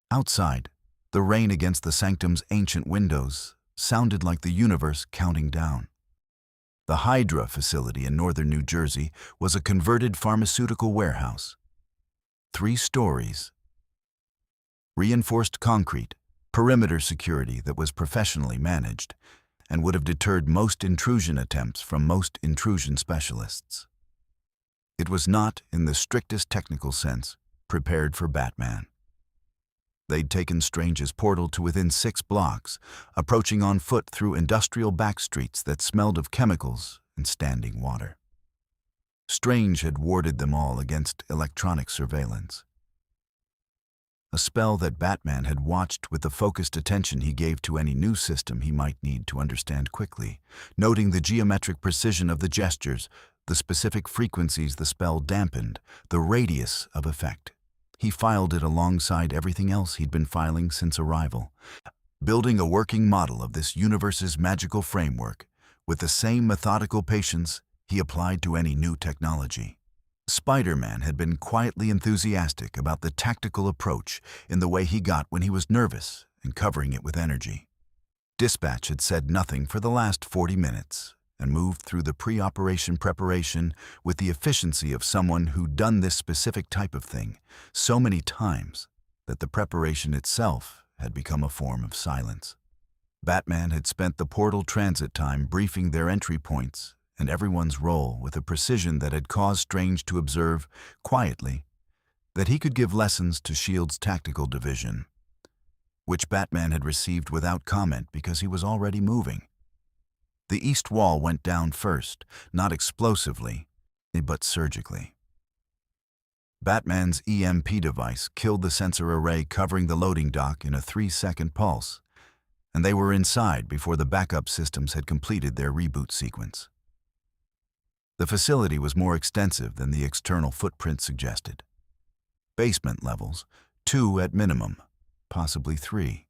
Outside, the rain against the sanctum's ancient windows sounded like the universe counting down. The Hydra facility in northern New Jersey was a converted pharmaceutical warehouse. 3 stories. Reinforced concrete, perimeter security that was professionally managed, and would have deterred most intrusion attempts from most intrusion specialists. It was not, in the strictest technical sense, prepared for Batman. They'd taken Strange's portal to within 6 blocks, approaching on foot through industrial back streets that smelled of chemicals and standing water. Strange had warded them all against electronic surveillance. A spell that Batman had watched with the focused attention he gave to any new system he might need to understand quickly, noting the geometric precision of the gestures, the specific frequencies the spell dampened, the radius of effect. He filed it alongside everything else he'd been filing since arrival, building a working model of this universe's magical framework with the same methodical patience he applied to any new technology. Spider-Man had been quietly enthusiastic about the tactical approach in the way he got when he was nervous and covering it with energy. Dispatch had said nothing for the last 40 minutes and moved through the pre-operation preparation with the efficiency of someone who'd done this specific type of thing so many times that the preparation itself had become a form of silence. Batman had spent the portal transit time briefing their entry points and everyone's role with a precision that had caused Strange to observe, quietly, that he could give lessons to S.H.I.E.L.D.'s tactical division, which Batman had received without comment because he was already moving. The east wall went down first, not explosively, but surgically. Batman's EMP device killed the sensor array covering the loading dock in a 3-second pulse, and they were inside before the backup systems had completed their reboot sequence. The facility was more extensive than the external footprint suggested. Basement levels, 2 at minimum, possibly 3.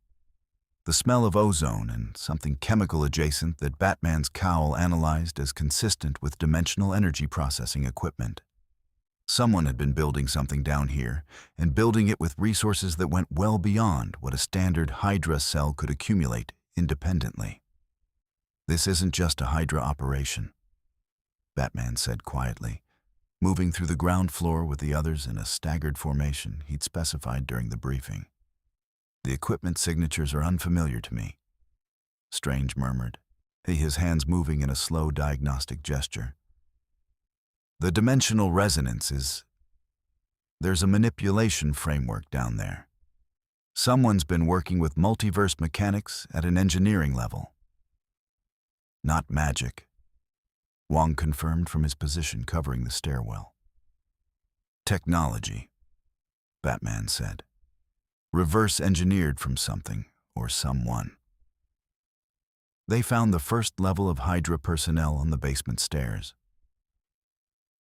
The smell of ozone and something chemical adjacent that Batman's cowl analyzed as consistent with dimensional energy processing equipment. Someone had been building something down here, and building it with resources that went well beyond what a standard Hydra cell could accumulate independently. This isn't just a Hydra operation, Batman said quietly, moving through the ground floor with the others in a staggered formation he'd specified during the briefing. The equipment signatures are unfamiliar to me, Strange murmured, his hands moving in a slow diagnostic gesture. The dimensional resonance is... There's a manipulation framework down there. Someone's been working with multiverse mechanics at an engineering level. Not magic, Wong confirmed from his position covering the stairwell. Technology, Batman said. Reverse engineered from something or someone. They found the first level of Hydra personnel on the basement stairs.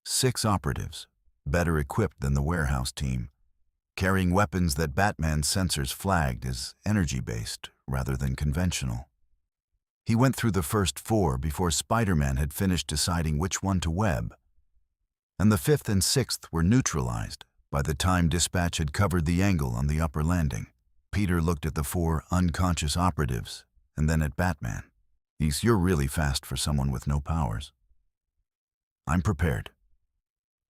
6 operatives, better equipped than the warehouse team, carrying weapons that Batman's sensors flagged as energy-based rather than conventional. He went through the first 4 before Spider-Man had finished deciding which one to web, and the 5th and 6th were neutralized by the time Dispatch had covered the angle on the upper landing. Peter looked at the 4 unconscious operatives and then at Batman. You're really fast for someone with no powers. I'm prepared,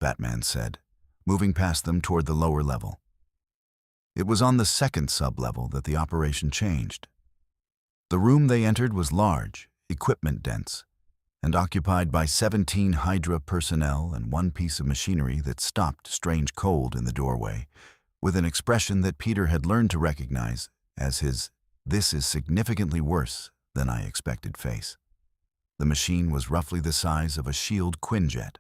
Batman said, moving past them toward the lower level. It was on the 2nd sub-level that the operation changed. The room they entered was large, equipment-dense, and occupied by 17 Hydra personnel and 1 piece of machinery that stopped Strange cold in the doorway, with an expression that Peter had learned to recognize as his "this is significantly worse than I expected" face. The machine was roughly the size of a S.H.I.E.L.D. Quinjet,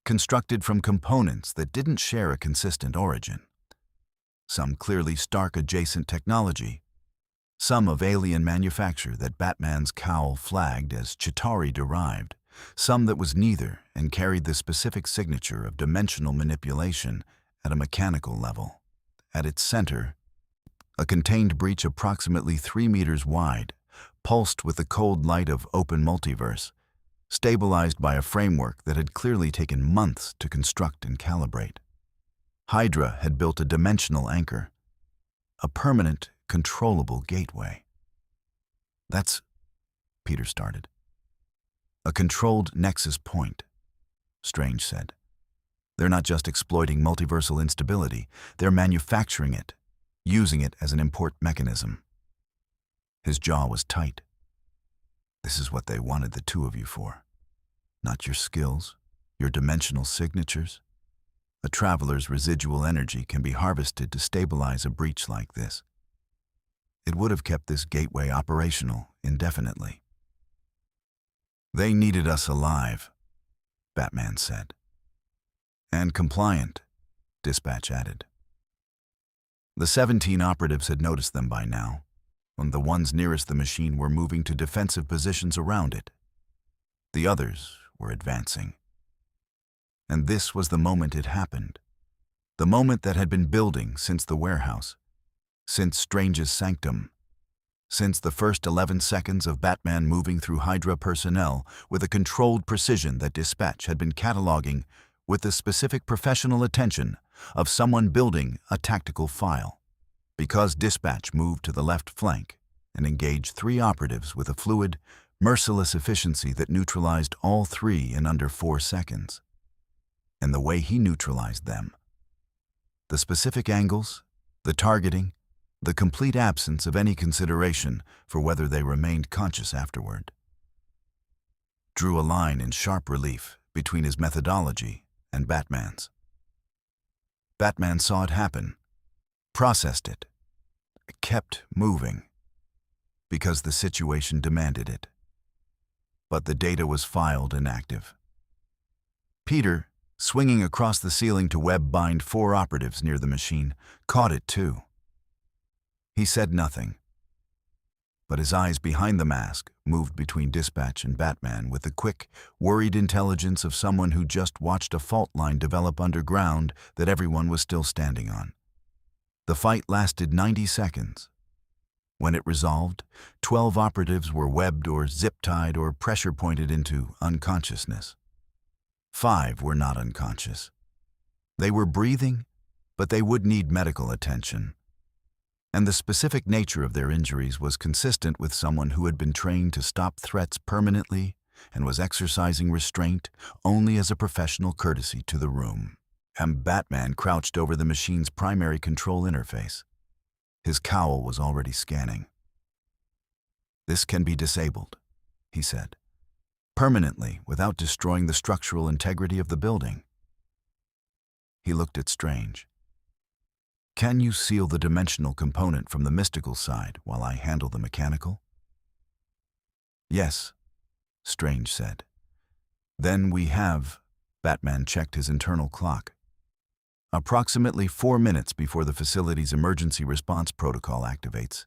constructed from components that didn't share a consistent origin. Some clearly Stark-adjacent technology, some of alien manufacture that Batman's cowl flagged as Chitauri-derived, some that was neither and carried the specific signature of dimensional manipulation at a mechanical level. At its center, a contained breach approximately 3 meters wide, pulsed with the cold light of open multiverse, stabilized by a framework that had clearly taken months to construct and calibrate. Hydra had built a dimensional anchor, a permanent, controllable gateway. That's, Peter started. A controlled nexus point, Strange said. They're not just exploiting multiversal instability, they're manufacturing it, using it as an import mechanism. His jaw was tight. This is what they wanted the two of you for. Not your skills, your dimensional signatures. A traveler's residual energy can be harvested to stabilize a breach like this. It would have kept this gateway operational indefinitely. They needed us alive, Batman said. And compliant, Dispatch added. The 17 operatives had noticed them by now, and the ones nearest the machine were moving to defensive positions around it. The others were advancing. And this was the moment it happened. The moment that had been building since the warehouse, since Strange's sanctum, since the first 11 seconds of Batman moving through Hydra personnel with a controlled precision that Dispatch had been cataloging with the specific professional attention of someone building a tactical file. Because Dispatch moved to the left flank and engaged 3 operatives with a fluid, merciless efficiency that neutralized all 3 in under 4 seconds. And the way he neutralized them, the specific angles, the targeting, the complete absence of any consideration for whether they remained conscious afterward, drew a line in sharp relief between his methodology and Batman's. Batman saw it happen, processed it, kept moving, because the situation demanded it. But the data was filed and active. Peter, swinging across the ceiling to web-bind 4 operatives near the machine, caught it too. He said nothing, but his eyes behind the mask moved between Dispatch and Batman with the quick, worried intelligence of someone who just watched a fault line develop underground that everyone was still standing on. The fight lasted 90 seconds. When it resolved, 12 operatives were webbed or zip-tied or pressure-pointed into unconsciousness. 5 were not unconscious. They were breathing, but they would need medical attention. And the specific nature of their injuries was consistent with someone who had been trained to stop threats permanently and was exercising restraint only as a professional courtesy to the room. And Batman crouched over the machine's primary control interface. His cowl was already scanning. "This can be disabled," he said, "permanently without destroying the structural integrity of the building." He looked at Strange. "Can you seal the dimensional component from the mystical side while I handle the mechanical?" "Yes," Strange said. "Then we have," Batman checked his internal clock, "approximately 4 minutes before the facility's emergency response protocol activates,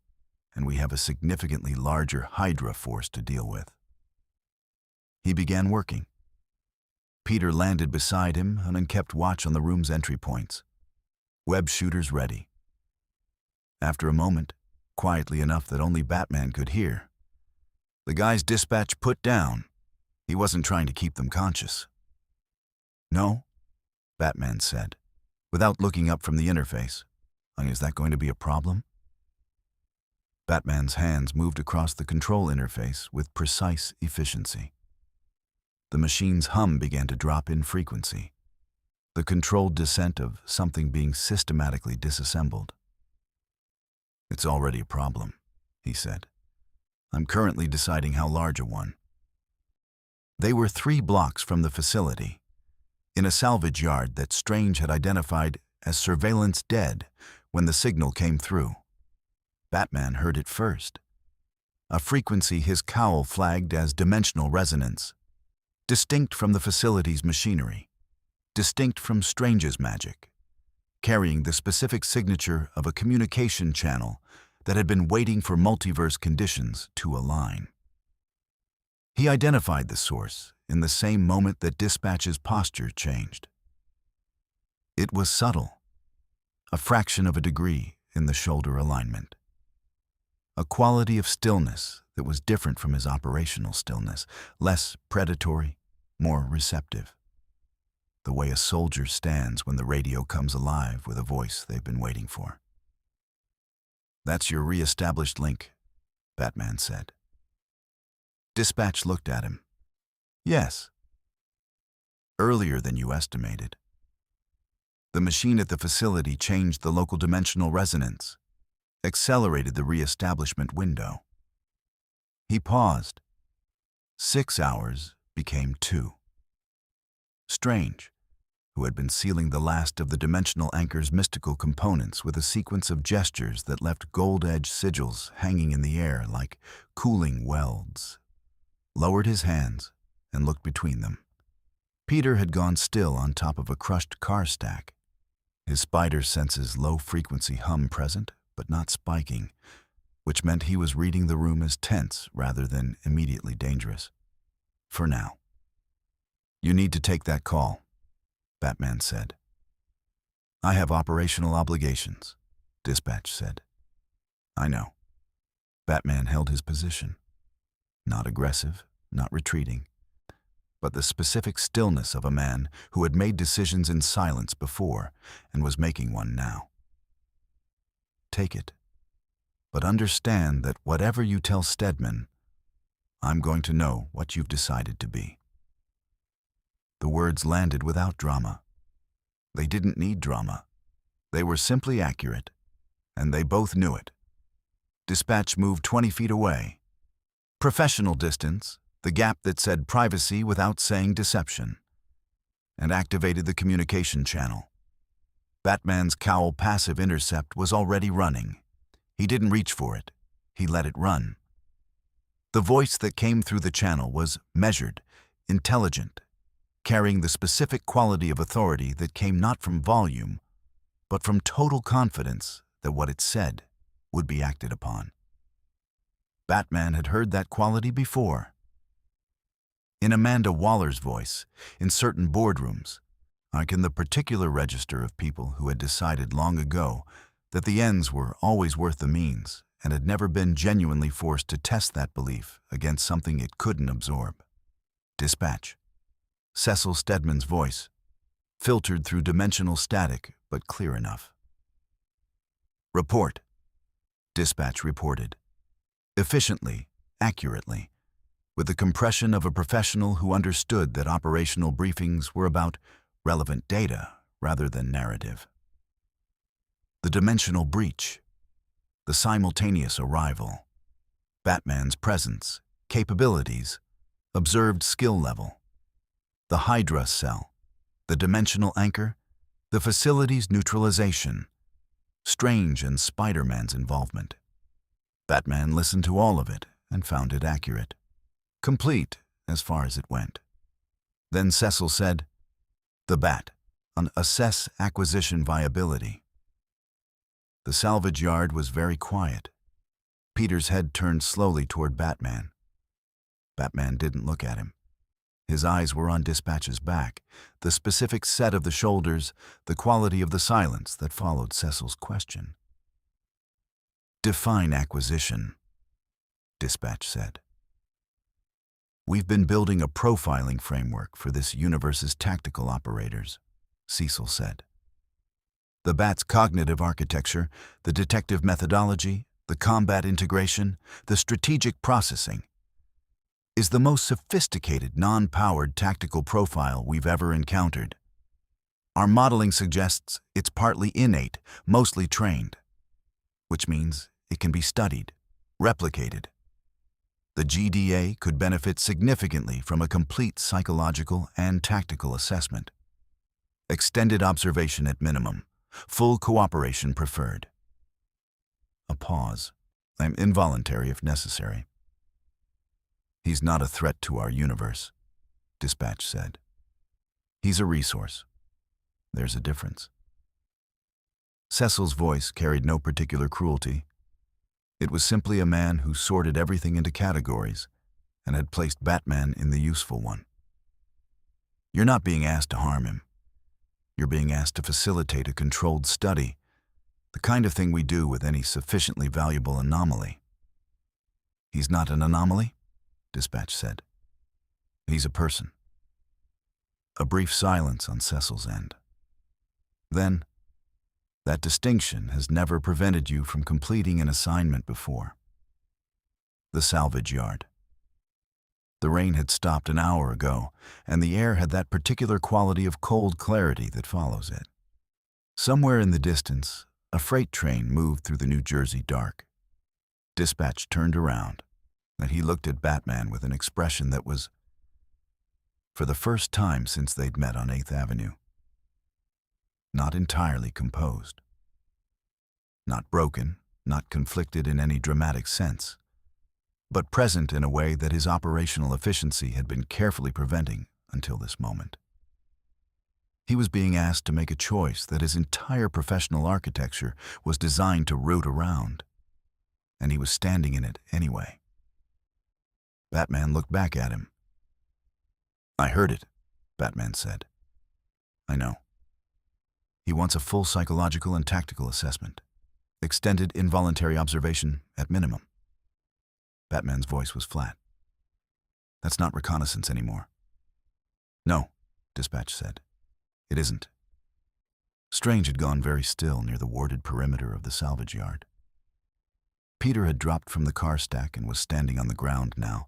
and we have a significantly larger Hydra force to deal with." He began working. Peter landed beside him and kept watch on the room's entry points. Web shooters ready. After a moment, quietly enough that only Batman could hear, the guys Dispatch put down. He wasn't trying to keep them conscious. "No," Batman said, without looking up from the interface. "Is that going to be a problem?" Batman's hands moved across the control interface with precise efficiency. The machine's hum began to drop in frequency, the controlled descent of something being systematically disassembled. "It's already a problem," he said. "I'm currently deciding how large a one." They were 3 blocks from the facility, in a salvage yard that Strange had identified as surveillance dead when the signal came through. Batman heard it first, a frequency his cowl flagged as dimensional resonance, distinct from the facility's machinery, distinct from Strange's magic, carrying the specific signature of a communication channel that had been waiting for multiverse conditions to align. He identified the source in the same moment that Dispatch's posture changed. It was subtle, a fraction of a degree in the shoulder alignment. A quality of stillness that was different from his operational stillness, less predatory, more receptive. The way a soldier stands when the radio comes alive with a voice they've been waiting for. "That's your re-established link," Batman said. Dispatch looked at him. "Yes." "Earlier than you estimated." The machine at the facility changed the local dimensional resonance, accelerated the re-establishment window. He paused, 6 hours became 2. Strange, who had been sealing the last of the dimensional anchor's mystical components with a sequence of gestures that left gold-edged sigils hanging in the air like cooling welds, lowered his hands and looked between them. Peter had gone still on top of a crushed car stack, his spider senses low-frequency hum present, but not spiking, which meant he was reading the room as tense rather than immediately dangerous. For now. "You need to take that call," Batman said. "I have operational obligations," Dispatch said. "I know." Batman held his position. Not aggressive, not retreating, but the specific stillness of a man who had made decisions in silence before and was making one now. "Take it. But understand that whatever you tell Stedman, I'm going to know what you've decided to be." The words landed without drama. They didn't need drama. They were simply accurate, and they both knew it. Dispatch moved 20 feet away. Professional distance, the gap that said privacy without saying deception, and activated the communication channel. Batman's cowl passive intercept was already running. He didn't reach for it. He let it run. The voice that came through the channel was measured, intelligent, carrying the specific quality of authority that came not from volume, but from total confidence that what it said would be acted upon. Batman had heard that quality before. In Amanda Waller's voice, in certain boardrooms, like in the particular register of people who had decided long ago that the ends were always worth the means and had never been genuinely forced to test that belief against something it couldn't absorb. Dispatch. Cecil Stedman's voice, filtered through dimensional static, but clear enough. "Report," Dispatch reported. Efficiently, accurately, with the compression of a professional who understood that operational briefings were about relevant data rather than narrative. The dimensional breach, the simultaneous arrival, Batman's presence, capabilities, observed skill level, the Hydra cell, the dimensional anchor, the facility's neutralization, Strange and Spider-Man's involvement. Batman listened to all of it and found it accurate. Complete as far as it went. Then Cecil said, "The Bat, on assess acquisition viability." The salvage yard was very quiet. Peter's head turned slowly toward Batman. Batman didn't look at him. His eyes were on Dispatch's back, the specific set of the shoulders, the quality of the silence that followed Cecil's question. "Define acquisition," Dispatch said. "We've been building a profiling framework for this universe's tactical operators," Cecil said. "The Bat's cognitive architecture, the detective methodology, the combat integration, the strategic processing, is the most sophisticated, non-powered tactical profile we've ever encountered. Our modeling suggests it's partly innate, mostly trained, which means it can be studied, replicated. The GDA could benefit significantly from a complete psychological and tactical assessment. Extended observation at minimum, full cooperation preferred." A pause, involuntary if necessary. "He's not a threat to our universe," Dispatch said. "He's a resource. There's a difference." Cecil's voice carried no particular cruelty. It was simply a man who sorted everything into categories and had placed Batman in the useful one. "You're not being asked to harm him. You're being asked to facilitate a controlled study, the kind of thing we do with any sufficiently valuable anomaly." "He's not an anomaly?" Dispatch said. "He's a person." A brief silence on Cecil's end. Then, "That distinction has never prevented you from completing an assignment before." The salvage yard. The rain had stopped an hour ago, and the air had that particular quality of cold clarity that follows it. Somewhere in the distance, a freight train moved through the New Jersey dark. Dispatch turned around. that he looked at Batman with an expression that was, for the first time since they'd met on 8th Avenue, not entirely composed. Not broken, not conflicted in any dramatic sense, but present in a way that his operational efficiency had been carefully preventing until this moment. He was being asked to make a choice that his entire professional architecture was designed to root around, and he was standing in it anyway. Batman looked back at him. "I heard it," Batman said. "I know. He wants a full psychological and tactical assessment. Extended involuntary observation at minimum." Batman's voice was flat. "That's not reconnaissance anymore." "No," Dispatch said. "It isn't." Strange had gone very still near the warded perimeter of the salvage yard. Peter had dropped from the car stack and was standing on the ground now,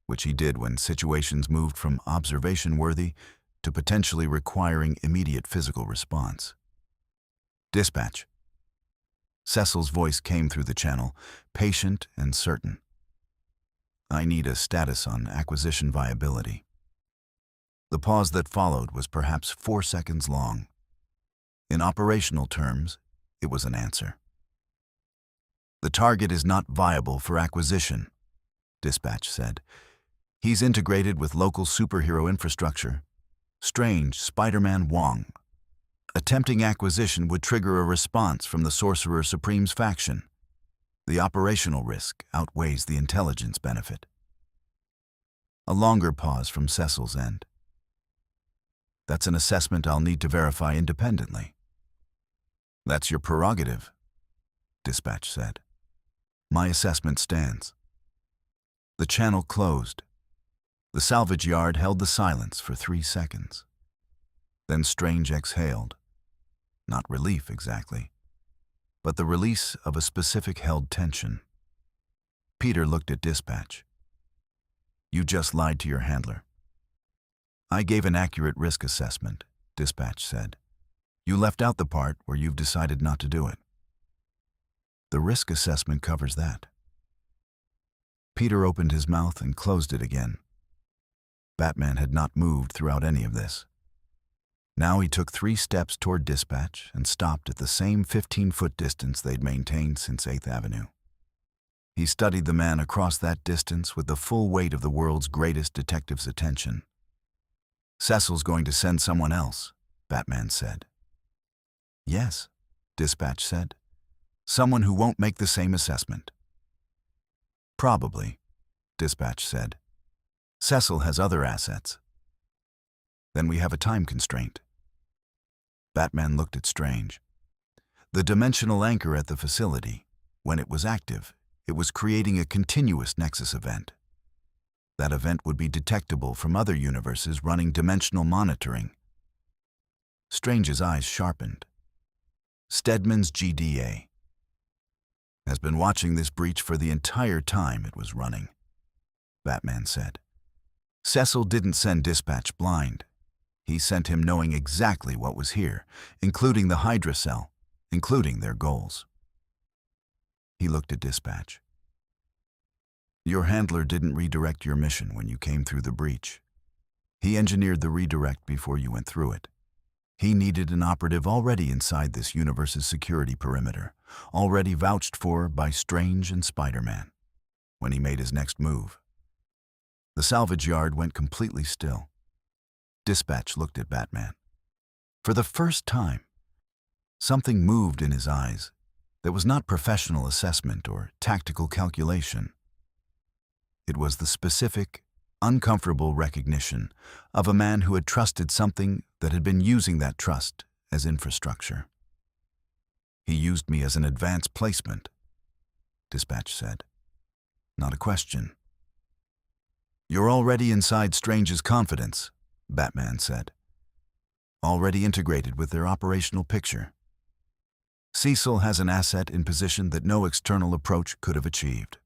which he did when situations moved from observation-worthy to potentially requiring immediate physical response. "Dispatch." Cecil's voice came through the channel, patient and certain. "I need a status on acquisition viability." The pause that followed was perhaps 4 seconds long. In operational terms, it was an answer. "The target is not viable for acquisition," Dispatch said. "He's integrated with local superhero infrastructure. Strange, Spider-Man Wong. Attempting acquisition would trigger a response from the Sorcerer Supreme's faction. The operational risk outweighs the intelligence benefit." A longer pause from Cecil's end. "That's an assessment I'll need to verify independently." "That's your prerogative," Dispatch said. "My assessment stands." The channel closed. The salvage yard held the silence for 3 seconds. Then Strange exhaled. Not relief exactly, but the release of a specific held tension. Peter looked at Dispatch. "You just lied to your handler." "I gave an accurate risk assessment," Dispatch said. "You left out the part where you've decided not to do it." "The risk assessment covers that." Peter opened his mouth and closed it again. Batman had not moved throughout any of this. Now he took 3 steps toward Dispatch and stopped at the same 15-foot distance they'd maintained since 8th Avenue. He studied the man across that distance with the full weight of the world's greatest detective's attention. "Cecil's going to send someone else," Batman said. "Yes," Dispatch said. "Someone who won't make the same assessment." "Probably," Dispatch said. "Cecil has other assets." "Then we have a time constraint." Batman looked at Strange. The dimensional anchor at the facility, when it was active, it was creating a continuous nexus event. That event would be detectable from other universes running dimensional monitoring. Strange's eyes sharpened. "Stedman's GDA has been watching this breach for the entire time it was running," Batman said. "Cecil didn't send Dispatch blind. He sent him knowing exactly what was here, including the Hydra cell, including their goals." He looked at Dispatch. "Your handler didn't redirect your mission when you came through the breach. He engineered the redirect before you went through it. He needed an operative already inside this universe's security perimeter, already vouched for by Strange and Spider-Man, when he made his next move." The salvage yard went completely still. Dispatch looked at Batman. For the first time, something moved in his eyes that was not professional assessment or tactical calculation. It was the specific, uncomfortable recognition of a man who had trusted something that had been using that trust as infrastructure. "He used me as an advance placement," Dispatch said. "Not a question." "You're already inside Strange's confidence," Batman said. "Already integrated with their operational picture. Cecil has an asset in position that no external approach could have achieved."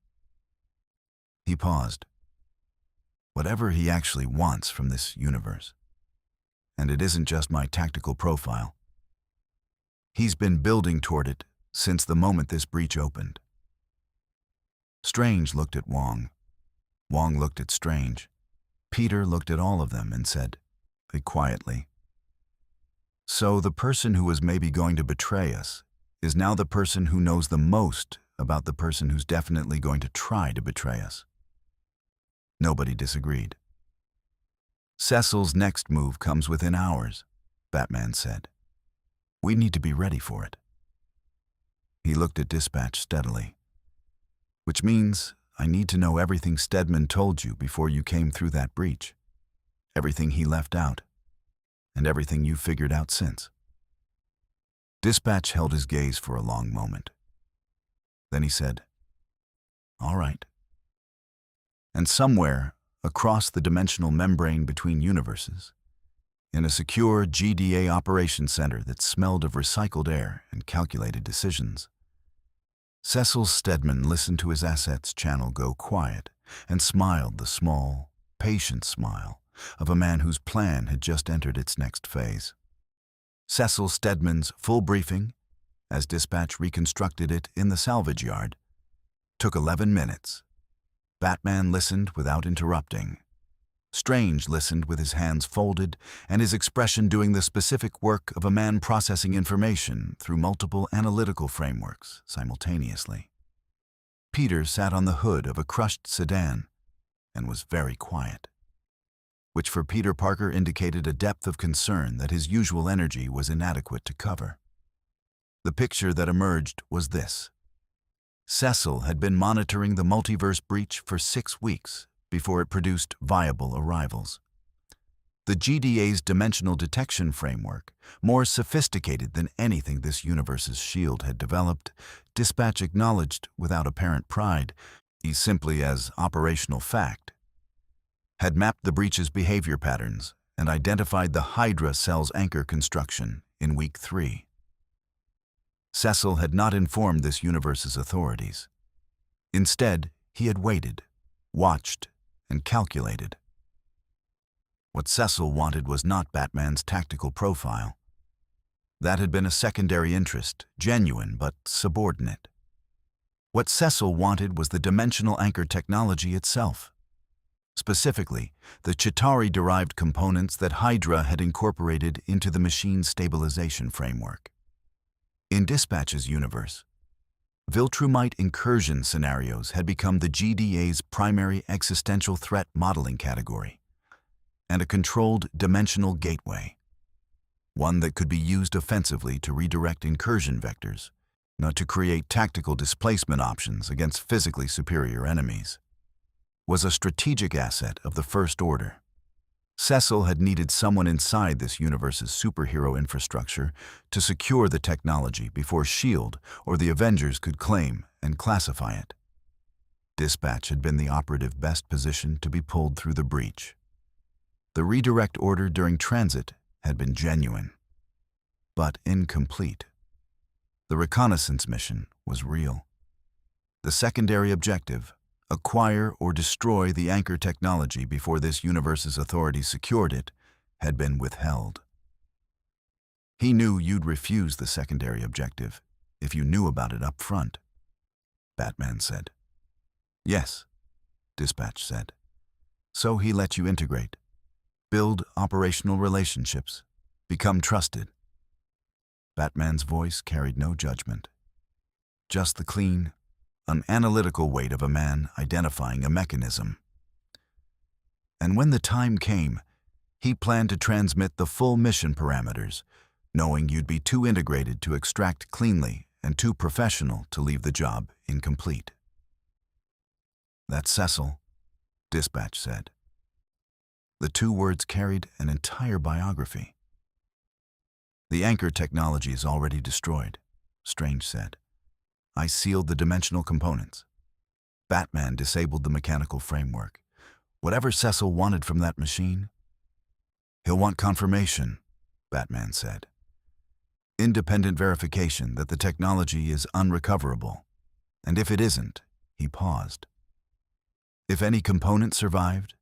He paused. "Whatever he actually wants from this universe, and it isn't just my tactical profile, he's been building toward it since the moment this breach opened." Strange looked at Wong. Wong looked at Strange. Peter looked at all of them and said, quietly, "So the person who was maybe going to betray us is now the person who knows the most about the person who's definitely going to try to betray us." Nobody disagreed. "Cecil's next move comes within hours," Batman said. "We need to be ready for it." He looked at Dispatch steadily. "Which means I need to know everything Stedman told you before you came through that breach. Everything he left out, and everything you've figured out since." Dispatch held his gaze for a long moment. Then he said, "All right." And somewhere, across the dimensional membrane between universes, in a secure GDA operations center that smelled of recycled air and calculated decisions, Cecil Stedman listened to his assets channel go quiet and smiled the small, patient smile of a man whose plan had just entered its next phase. Cecil Stedman's full briefing, as Dispatch reconstructed it in the salvage yard, took 11 minutes. Batman listened without interrupting. Strange listened with his hands folded and his expression doing the specific work of a man processing information through multiple analytical frameworks simultaneously. Peter sat on the hood of a crushed sedan and was very quiet, which for Peter Parker indicated a depth of concern that his usual energy was inadequate to cover. The picture that emerged was this. Cecil had been monitoring the multiverse breach for 6 weeks before it produced viable arrivals. The GDA's dimensional detection framework, more sophisticated than anything this universe's shield had developed, Dispatch acknowledged without apparent pride, simply as operational fact, had mapped the breach's behavior patterns and identified the Hydra cell's anchor construction in week 3. Cecil had not informed this universe's authorities. Instead, he had waited, watched, and calculated. What Cecil wanted was not Batman's tactical profile. That had been a secondary interest, genuine but subordinate. What Cecil wanted was the dimensional anchor technology itself. Specifically, the Chitauri-derived components that Hydra had incorporated into the machine's stabilization framework. In Dispatch's universe, Viltrumite incursion scenarios had become the GDA's primary existential threat modeling category, and a controlled dimensional gateway, one that could be used offensively to redirect incursion vectors, not to create tactical displacement options against physically superior enemies, was a strategic asset of the First Order. Cecil had needed someone inside this universe's superhero infrastructure to secure the technology before S.H.I.E.L.D. or the Avengers could claim and classify it. Dispatch had been the operative best positioned to be pulled through the breach. The redirect order during transit had been genuine, but incomplete. The reconnaissance mission was real. The secondary objective, acquire or destroy the anchor technology before this universe's authorities secured it, had been withheld. He knew you'd refuse the secondary objective if you knew about it up front, Batman said. Yes, Dispatch said. So he let you integrate, build operational relationships, become trusted. Batman's voice carried no judgment, just the clean, an analytical weight of a man identifying a mechanism. And when the time came, he planned to transmit the full mission parameters, knowing you'd be too integrated to extract cleanly and too professional to leave the job incomplete. That's Cecil, Dispatch said. The 2 words carried an entire biography. The anchor technology is already destroyed, Strange said. I sealed the dimensional components. Batman disabled the mechanical framework. Whatever Cecil wanted from that machine, he'll want confirmation, Batman said. Independent verification that the technology is unrecoverable. And if it isn't, he paused. If any component survived,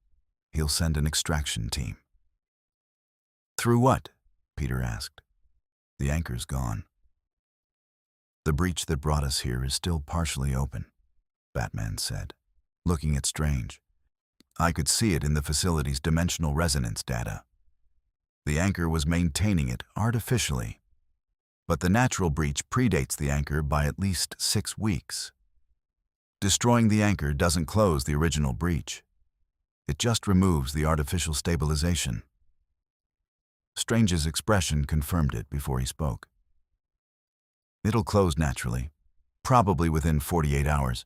he'll send an extraction team. Through what? Peter asked. The anchor's gone. The breach that brought us here is still partially open, Batman said, looking at Strange. I could see it in the facility's dimensional resonance data. The anchor was maintaining it artificially, but the natural breach predates the anchor by at least 6 weeks. Destroying the anchor doesn't close the original breach. It just removes the artificial stabilization. Strange's expression confirmed it before he spoke. It'll close naturally, probably within 48 hours.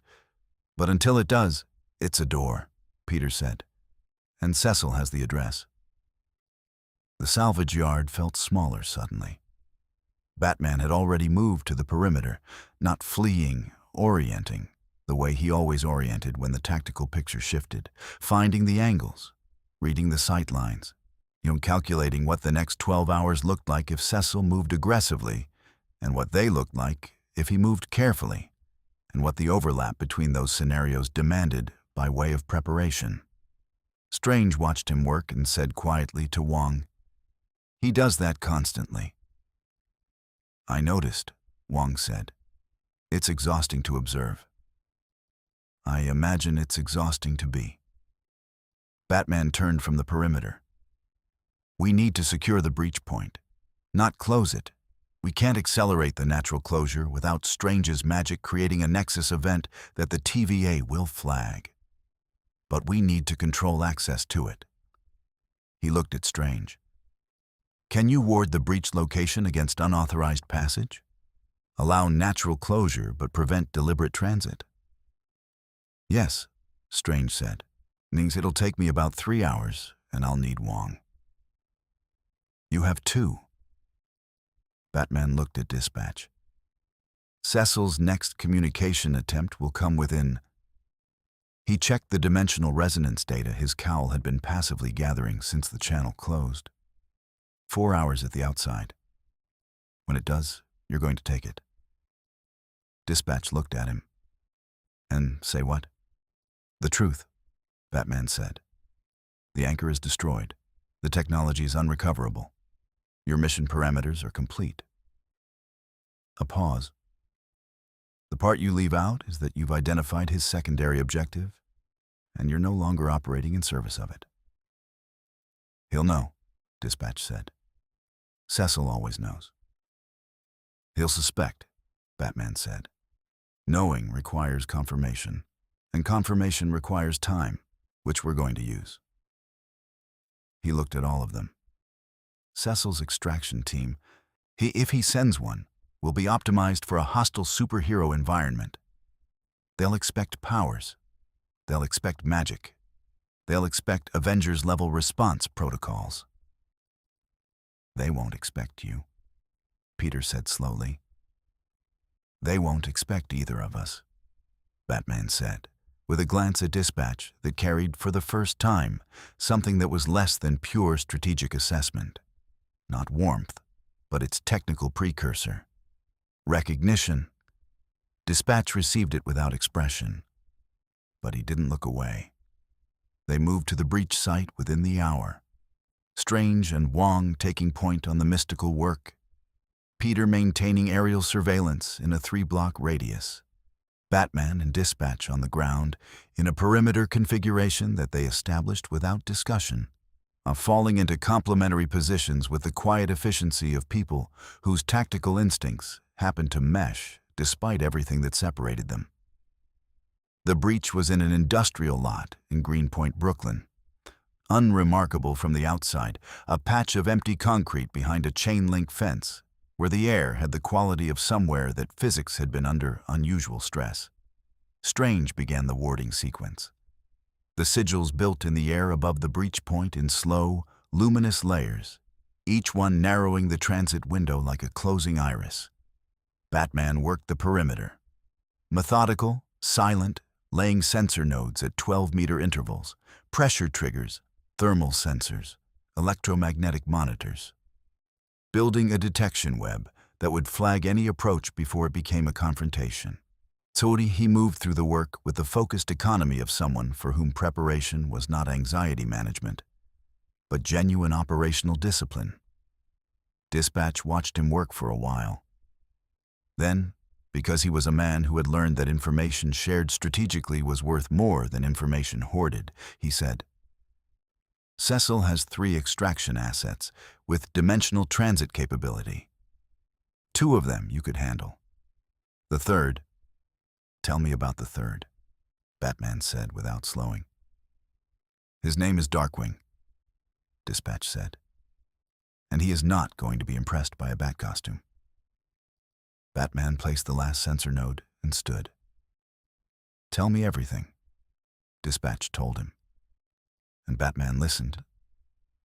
But until it does, it's a door, Peter said. And Cecil has the address. The salvage yard felt smaller suddenly. Batman had already moved to the perimeter, not fleeing, orienting, the way he always oriented when the tactical picture shifted, finding the angles, reading the sight lines, calculating what the next 12 hours looked like if Cecil moved aggressively, and what they looked like if he moved carefully, and what the overlap between those scenarios demanded by way of preparation. Strange watched him work and said quietly to Wong, "He does that constantly." "I noticed," Wong said. "It's exhausting to observe." "I imagine it's exhausting to be." Batman turned from the perimeter. "We need to secure the breach point, not close it. We can't accelerate the natural closure without Strange's magic creating a nexus event that the TVA will flag. But we need to control access to it." He looked at Strange. "Can you ward the breach location against unauthorized passage? Allow natural closure but prevent deliberate transit?" "Yes," Strange said. "Means it'll take me about 3 hours, and I'll need Wong." "You have 2. Batman looked at dispatch. "Cecil's next communication attempt will come within..." He checked the dimensional resonance data his cowl had been passively gathering since the channel closed. 4 hours at the outside. When it does, you're going to take it. Dispatch looked at him. "And say what?" "The truth," Batman said. "The anchor is destroyed. The technology is unrecoverable. Your mission parameters are complete." A pause. "The part you leave out is that you've identified his secondary objective, and you're no longer operating in service of it." "He'll know," Dispatch said. "Cecil always knows." "He'll suspect," Batman said. "Knowing requires confirmation, and confirmation requires time, which we're going to use." He looked at all of them. Cecil's extraction team, if he sends one, will be optimized for a hostile superhero environment. They'll expect powers. They'll expect magic. They'll expect Avengers-level response protocols. "They won't expect you," Peter said slowly. "They won't expect either of us," Batman said, with a glance at Dispatch that carried, for the first time, something that was less than pure strategic assessment. Not warmth, but its technical precursor. Recognition. Dispatch received it without expression, but he didn't look away. They moved to the breach site within the hour. Strange and Wong taking point on the mystical work. Peter maintaining aerial surveillance in a 3-block radius. Batman and Dispatch on the ground in a perimeter configuration that they established without discussion, falling into complementary positions with the quiet efficiency of people whose tactical instincts happened to mesh despite everything that separated them. The breach was in an industrial lot in Greenpoint, Brooklyn. Unremarkable from the outside, a patch of empty concrete behind a chain-link fence, where the air had the quality of somewhere that physics had been under unusual stress. Strange began the warding sequence. The sigils built in the air above the breach point in slow, luminous layers, each one narrowing the transit window like a closing iris. Batman worked the perimeter. Methodical, silent, laying sensor nodes at 12-meter intervals, pressure triggers, thermal sensors, electromagnetic monitors. Building a detection web that would flag any approach before it became a confrontation. He moved through the work with the focused economy of someone for whom preparation was not anxiety management, but genuine operational discipline. Dispatch watched him work for a while. Then because he was a man who had learned that information shared strategically was worth more than information hoarded. He said, "Cecil has 3 extraction assets with dimensional transit capability. 2 of them you could handle. The third—" "Tell me about the third," Batman said without slowing. "His name is Darkwing," Dispatch said, "and he is not going to be impressed by a bat costume." Batman placed the last sensor node and stood. "Tell me everything," Dispatch told him. And Batman listened,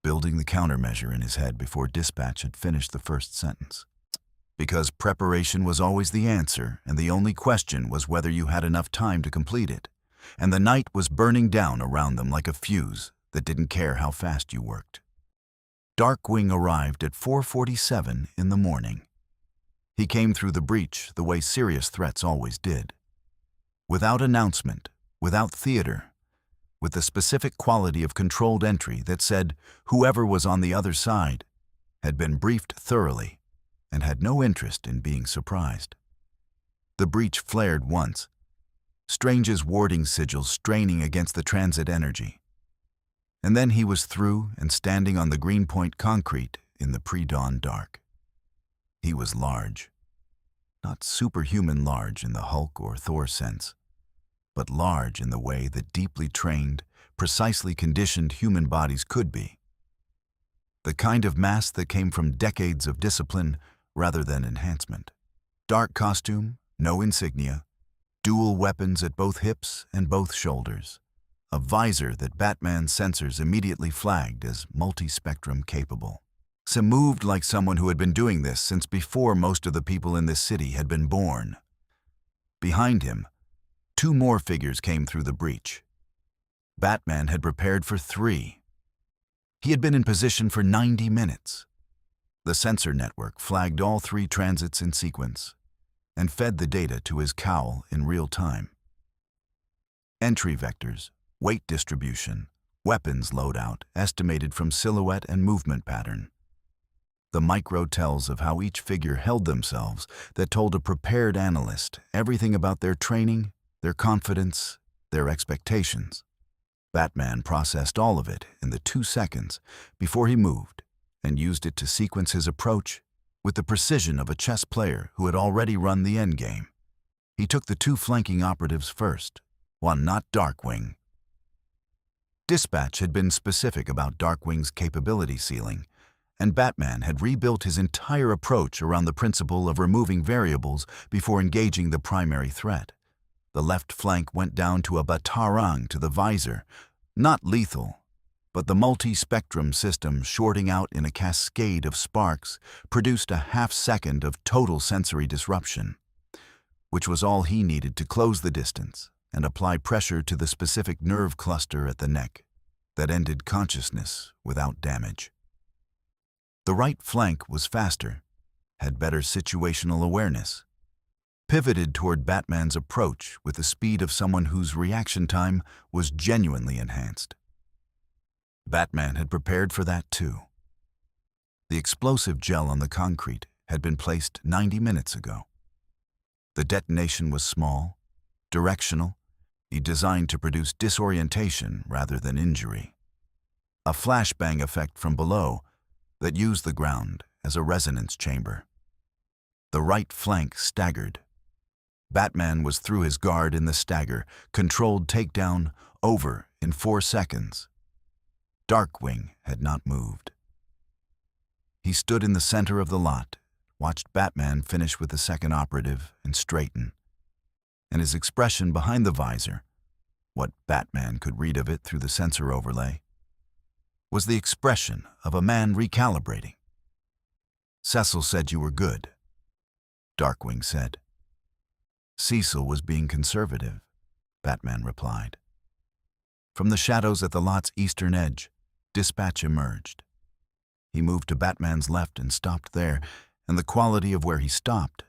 building the countermeasure in his head before Dispatch had finished the first sentence. Because preparation was always the answer, and the only question was whether you had enough time to complete it. And the night was burning down around them like a fuse that didn't care how fast you worked. Darkwing arrived at 4:47 in the morning. He came through the breach the way serious threats always did. Without announcement, without theater, with the specific quality of controlled entry that said whoever was on the other side had been briefed thoroughly and had no interest in being surprised. The breach flared once, Strange's warding sigils straining against the transit energy. And then he was through and standing on the Greenpoint concrete in the pre-dawn dark. He was large. Not superhuman large in the Hulk or Thor sense, but large in the way that deeply trained, precisely conditioned human bodies could be. The kind of mass that came from decades of discipline rather than enhancement. Dark costume, no insignia, dual weapons at both hips and both shoulders, a visor that Batman's sensors immediately flagged as multi-spectrum capable. Sim moved like someone who had been doing this since before most of the people in this city had been born. Behind him, 2 more figures came through the breach. Batman had prepared for 3. He had been in position for 90 minutes. The sensor network flagged all 3 transits in sequence and fed the data to his cowl in real time. Entry vectors, weight distribution, weapons loadout estimated from silhouette and movement pattern. The micro tells of how each figure held themselves that told a prepared analyst everything about their training, their confidence, their expectations. Batman processed all of it in the 2 seconds before he moved and used it to sequence his approach with the precision of a chess player who had already run the endgame. He took the 2 flanking operatives first, one not Darkwing. Dispatch had been specific about Darkwing's capability ceiling, and Batman had rebuilt his entire approach around the principle of removing variables before engaging the primary threat. The left flank went down to a batarang to the visor, not lethal, but the multi-spectrum system shorting out in a cascade of sparks produced a half-second of total sensory disruption, which was all he needed to close the distance and apply pressure to the specific nerve cluster at the neck that ended consciousness without damage. The right flank was faster, had better situational awareness, pivoted toward Batman's approach with the speed of someone whose reaction time was genuinely enhanced. Batman had prepared for that too. The explosive gel on the concrete had been placed 90 minutes ago. The detonation was small, directional, designed to produce disorientation rather than injury. A flashbang effect from below that used the ground as a resonance chamber. The right flank staggered. Batman was through his guard in the stagger, controlled takedown over in 4 seconds. Darkwing had not moved. He stood in the center of the lot, watched Batman finish with the second operative and straighten. And his expression behind the visor, what Batman could read of it through the sensor overlay, was the expression of a man recalibrating. "Cecil said you were good," Darkwing said. "Cecil was being conservative," Batman replied. From the shadows at the lot's eastern edge, Dispatch emerged. He moved to Batman's left and stopped there, and the quality of where he stopped,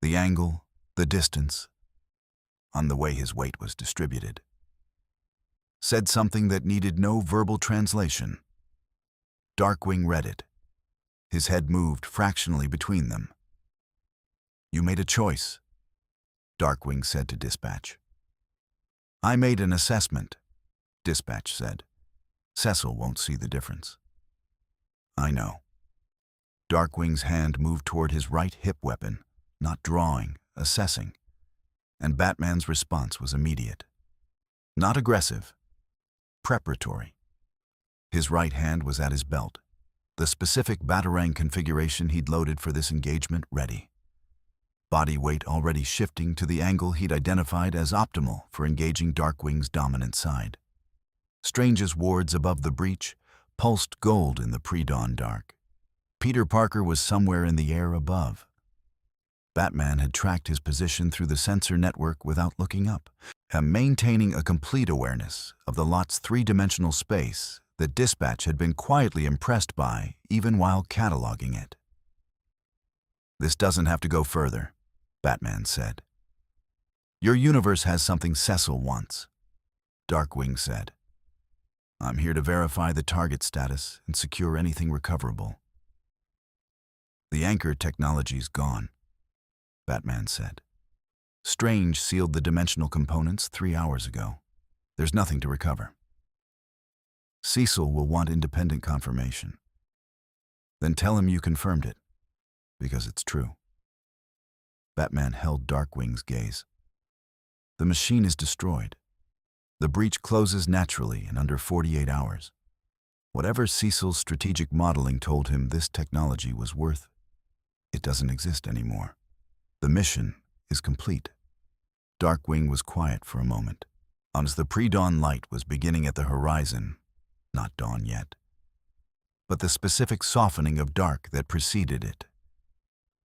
the angle, the distance, on the way his weight was distributed, said something that needed no verbal translation. Darkwing read it. His head moved fractionally between them. "You made a choice," Darkwing said to Dispatch. I made an assessment, Dispatch said. Cecil won't see the difference. I know. Darkwing's hand moved toward his right hip weapon, not drawing, assessing. And Batman's response was immediate. Not aggressive, preparatory. His right hand was at his belt, the specific Batarang configuration he'd loaded for this engagement ready. Body weight already shifting to the angle he'd identified as optimal for engaging Darkwing's dominant side. Strange's wards above the breach pulsed gold in the pre-dawn dark. Peter Parker was somewhere in the air above. Batman had tracked his position through the sensor network without looking up, and maintaining a complete awareness of the lot's three-dimensional space that Dispatch had been quietly impressed by even while cataloging it. This doesn't have to go further, Batman said. Your universe has something Cecil wants, Darkwing said. I'm here to verify the target status and secure anything recoverable. The anchor technology's gone, Batman said. Strange sealed the dimensional components 3 hours ago. There's nothing to recover. Cecil will want independent confirmation. Then tell him you confirmed it, because it's true. Batman held Darkwing's gaze. The machine is destroyed. The breach closes naturally in under 48 hours. Whatever Cecil's strategic modeling told him this technology was worth, it doesn't exist anymore. The mission is complete. Darkwing was quiet for a moment, as the pre-dawn light was beginning at the horizon, not dawn yet, but the specific softening of dark that preceded it.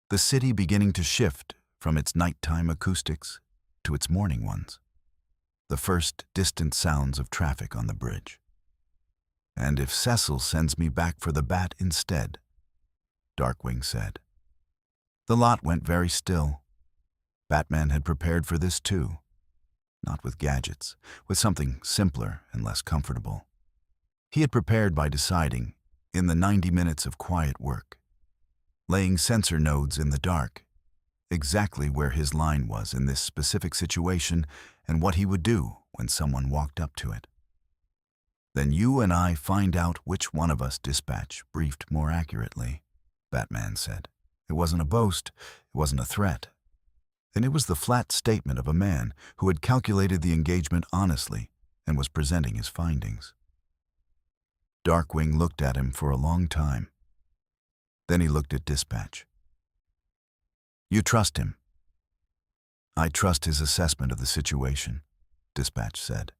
The city beginning to shift from its nighttime acoustics to its morning ones. The first distant sounds of traffic on the bridge. And if Cecil sends me back for the bat instead, Darkwing said. The lot went very still. Batman had prepared for this too. Not with gadgets, with something simpler and less comfortable. He had prepared by deciding, in the 90 minutes of quiet work, laying sensor nodes in the dark, exactly where his line was in this specific situation and what he would do when someone walked up to it. Then you and I find out which one of us Dispatch briefed more accurately, Batman said. It wasn't a boast, it wasn't a threat. And it was the flat statement of a man who had calculated the engagement honestly and was presenting his findings. Darkwing looked at him for a long time. Then he looked at Dispatch. You trust him? I trust his assessment of the situation, Dispatch said.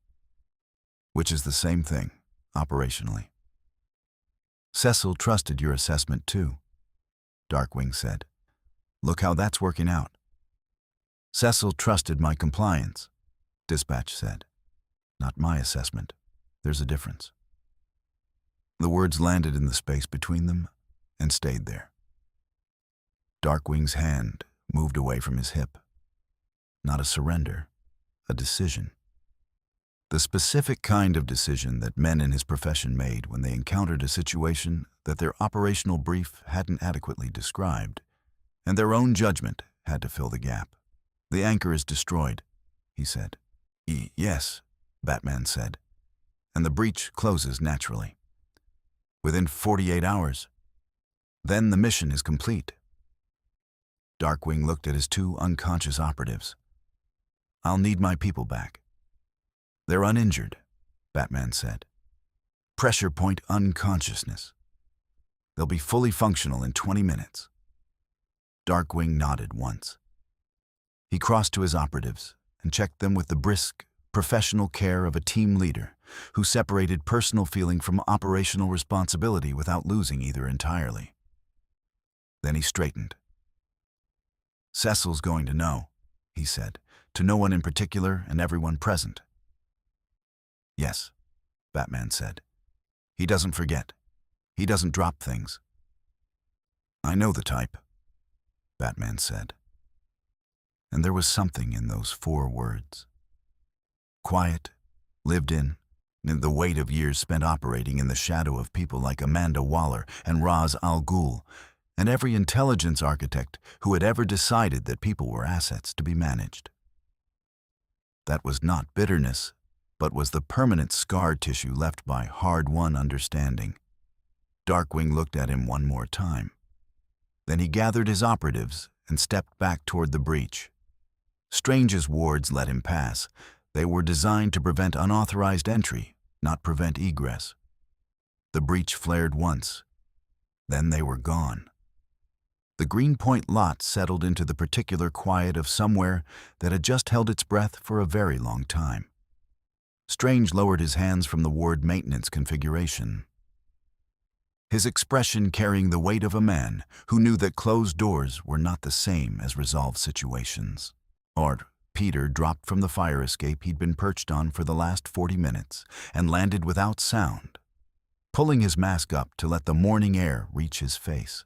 Which is the same thing, operationally. Cecil trusted your assessment too, Darkwing said. Look how that's working out. Cecil trusted my compliance, Dispatch said. Not my assessment. There's a difference. The words landed in the space between them and stayed there. Darkwing's hand moved away from his hip. Not a surrender, a decision. The specific kind of decision that men in his profession made when they encountered a situation that their operational brief hadn't adequately described, and their own judgment had to fill the gap. The anchor is destroyed, he said. Yes, Batman said, and the breach closes naturally. Within 48 hours. Then the mission is complete. Darkwing looked at his two unconscious operatives. I'll need my people back. They're uninjured, Batman said. Pressure point unconsciousness. They'll be fully functional in 20 minutes. Darkwing nodded once. He crossed to his operatives and checked them with the brisk, professional care of a team leader who separated personal feeling from operational responsibility without losing either entirely. Then he straightened. Cecil's going to know, he said, to no one in particular and everyone present. Yes, Batman said. He doesn't forget. He doesn't drop things. I know the type, Batman said. And there was something in those 4 words. Quiet, lived in the weight of years spent operating in the shadow of people like Amanda Waller and Ra's al Ghul, and every intelligence architect who had ever decided that people were assets to be managed. That was not bitterness, but was the permanent scar tissue left by hard-won understanding. Darkwing looked at him one more time. Then he gathered his operatives and stepped back toward the breach. Strange's wards let him pass. They were designed to prevent unauthorized entry, not prevent egress. The breach flared once. Then they were gone. The Greenpoint lot settled into the particular quiet of somewhere that had just held its breath for a very long time. Strange lowered his hands from the ward maintenance configuration, his expression carrying the weight of a man who knew that closed doors were not the same as resolved situations. Peter dropped from the fire escape he'd been perched on for the last 40 minutes and landed without sound, pulling his mask up to let the morning air reach his face.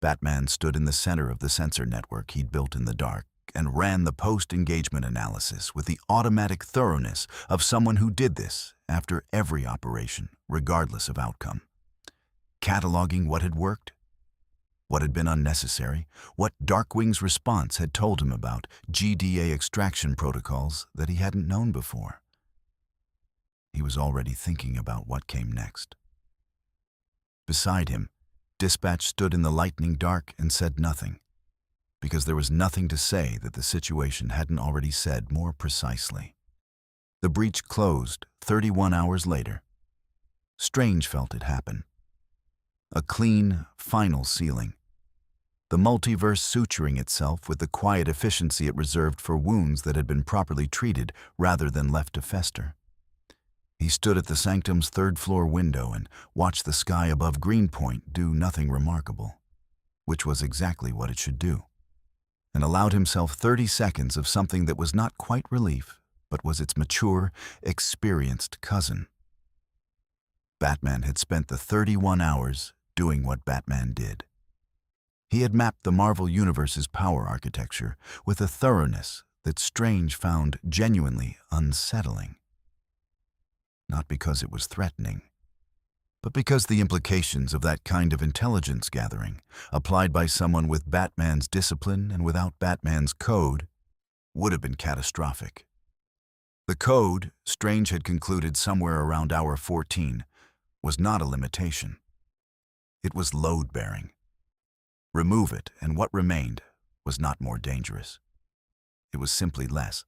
Batman stood in the center of the sensor network he'd built in the dark and ran the post-engagement analysis with the automatic thoroughness of someone who did this after every operation, regardless of outcome. Cataloging what had worked, what had been unnecessary, what Darkwing's response had told him about GDA extraction protocols that he hadn't known before. He was already thinking about what came next. Beside him, Dispatch stood in the lightning dark and said nothing, because there was nothing to say that the situation hadn't already said more precisely. The breach closed 31 hours later. Strange felt it happen. A clean, final sealing. The multiverse suturing itself with the quiet efficiency it reserved for wounds that had been properly treated rather than left to fester. He stood at the sanctum's third-floor window and watched the sky above Greenpoint do nothing remarkable, which was exactly what it should do, and allowed himself 30 seconds of something that was not quite relief, but was its mature, experienced cousin. Batman had spent the 31 hours doing what Batman did. He had mapped the Marvel Universe's power architecture with a thoroughness that Strange found genuinely unsettling. Not because it was threatening, but because the implications of that kind of intelligence gathering, applied by someone with Batman's discipline and without Batman's code, would have been catastrophic. The code, Strange had concluded somewhere around hour 14, was not a limitation. It was load-bearing. Remove it, and what remained was not more dangerous. It was simply less.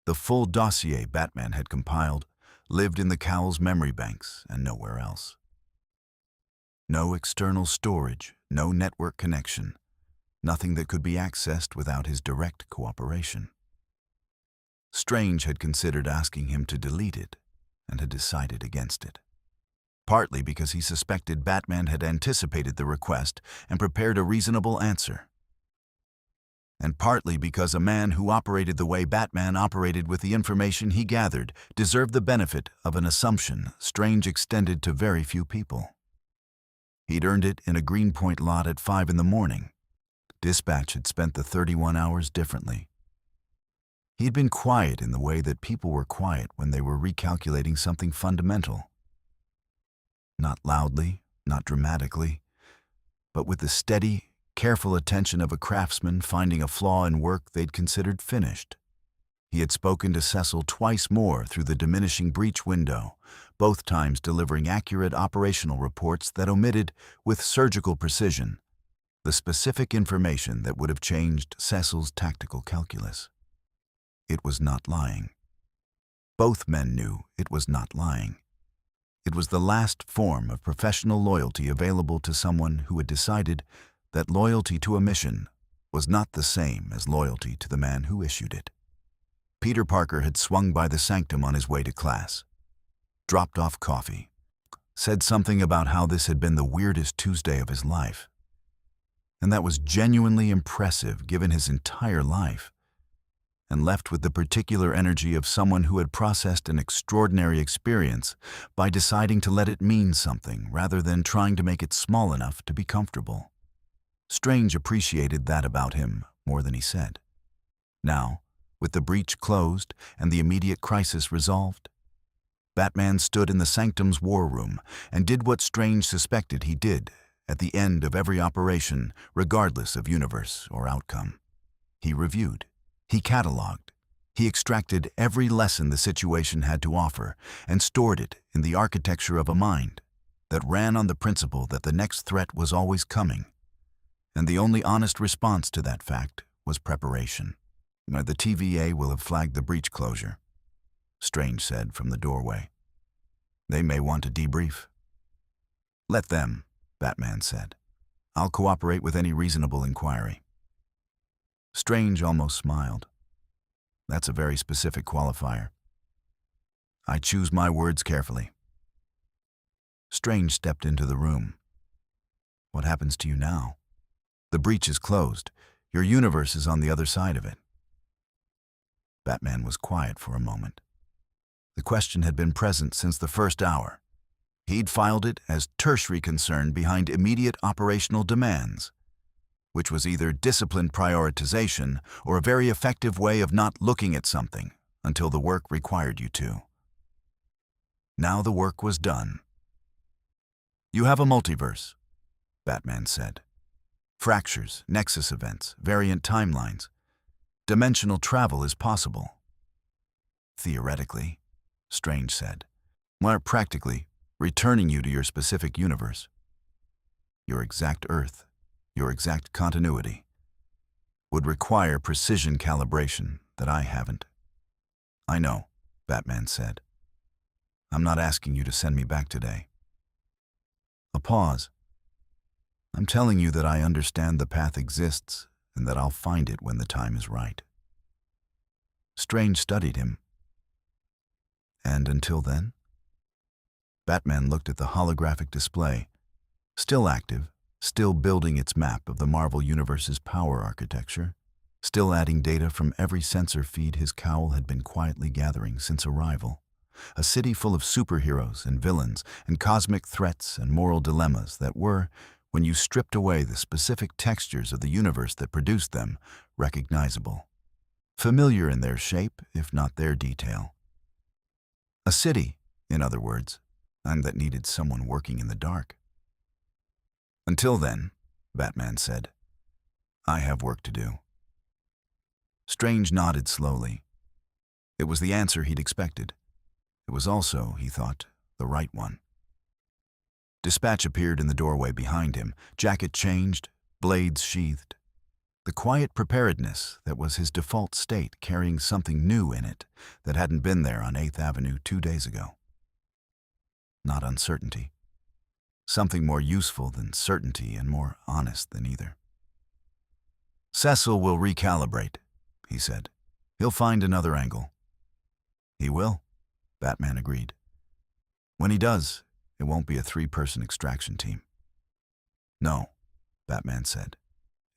The full dossier Batman had compiled lived in the Cowl's memory banks and nowhere else. No external storage, no network connection, nothing that could be accessed without his direct cooperation. Strange had considered asking him to delete it and had decided against it, partly because he suspected Batman had anticipated the request and prepared a reasonable answer, and partly because a man who operated the way Batman operated with the information he gathered deserved the benefit of an assumption Strange extended to very few people. He'd earned it in a Greenpoint lot at 5 in the morning. Dispatch had spent the 31 hours differently. He'd been quiet in the way that people were quiet when they were recalculating something fundamental. Not loudly, not dramatically, but with the steady, careful attention of a craftsman finding a flaw in work they'd considered finished. He had spoken to Cecil twice more through the diminishing breach window, both times delivering accurate operational reports that omitted, with surgical precision, the specific information that would have changed Cecil's tactical calculus. It was not lying. Both men knew it was not lying. It was the last form of professional loyalty available to someone who had decided that loyalty to a mission was not the same as loyalty to the man who issued it. Peter Parker had swung by the sanctum on his way to class, dropped off coffee, said something about how this had been the weirdest Tuesday of his life. And that was genuinely impressive given his entire life, and left with the particular energy of someone who had processed an extraordinary experience by deciding to let it mean something rather than trying to make it small enough to be comfortable. Strange appreciated that about him more than he said. Now, with the breach closed and the immediate crisis resolved, Batman stood in the sanctum's war room and did what Strange suspected he did at the end of every operation, regardless of universe or outcome. He reviewed, he cataloged, He extracted every lesson the situation had to offer and stored it in the architecture of a mind that ran on the principle that the next threat was always coming, and the only honest response to that fact was preparation. "The TVA will have flagged the breach closure," Strange said from the doorway. "They may want to debrief." "Let them," Batman said. "I'll cooperate with any reasonable inquiry." Strange almost smiled. "That's a very specific qualifier. I choose my words carefully." Strange stepped into the room. "What happens to you now? The breach is closed. Your universe is on the other side of it." Batman was quiet for a moment. The question had been present since the first hour. He'd filed it as tertiary concern behind immediate operational demands, which was either disciplined prioritization or a very effective way of not looking at something until the work required you to. Now the work was done. "You have a multiverse," Batman said. "Fractures, nexus events, variant timelines. Dimensional travel is possible." "Theoretically," Strange said. "More practically, returning you to your specific universe. Your exact Earth, your exact continuity, would require precision calibration that I haven't." "I know," Batman said. "I'm not asking you to send me back today." A pause. "I'm telling you that I understand the path exists and that I'll find it when the time is right." Strange studied him. "And until then?" Batman looked at the holographic display, still active, still building its map of the Marvel Universe's power architecture, still adding data from every sensor feed his cowl had been quietly gathering since arrival. A city full of superheroes and villains and cosmic threats and moral dilemmas that were, when you stripped away the specific textures of the universe that produced them, recognizable. Familiar in their shape, if not their detail. A city, in other words, and that needed someone working in the dark. "Until then," Batman said, "I have work to do." Strange nodded slowly. It was the answer he'd expected. It was also, he thought, the right one. Dispatch appeared in the doorway behind him, jacket changed, blades sheathed. The quiet preparedness that was his default state carrying something new in it that hadn't been there on 8th Avenue 2 days ago. Not uncertainty. Something more useful than certainty and more honest than either. "Cecil will recalibrate," he said. "He'll find another angle." "He will," Batman agreed. "When he does, it won't be a 3-person extraction team." "No," Batman said.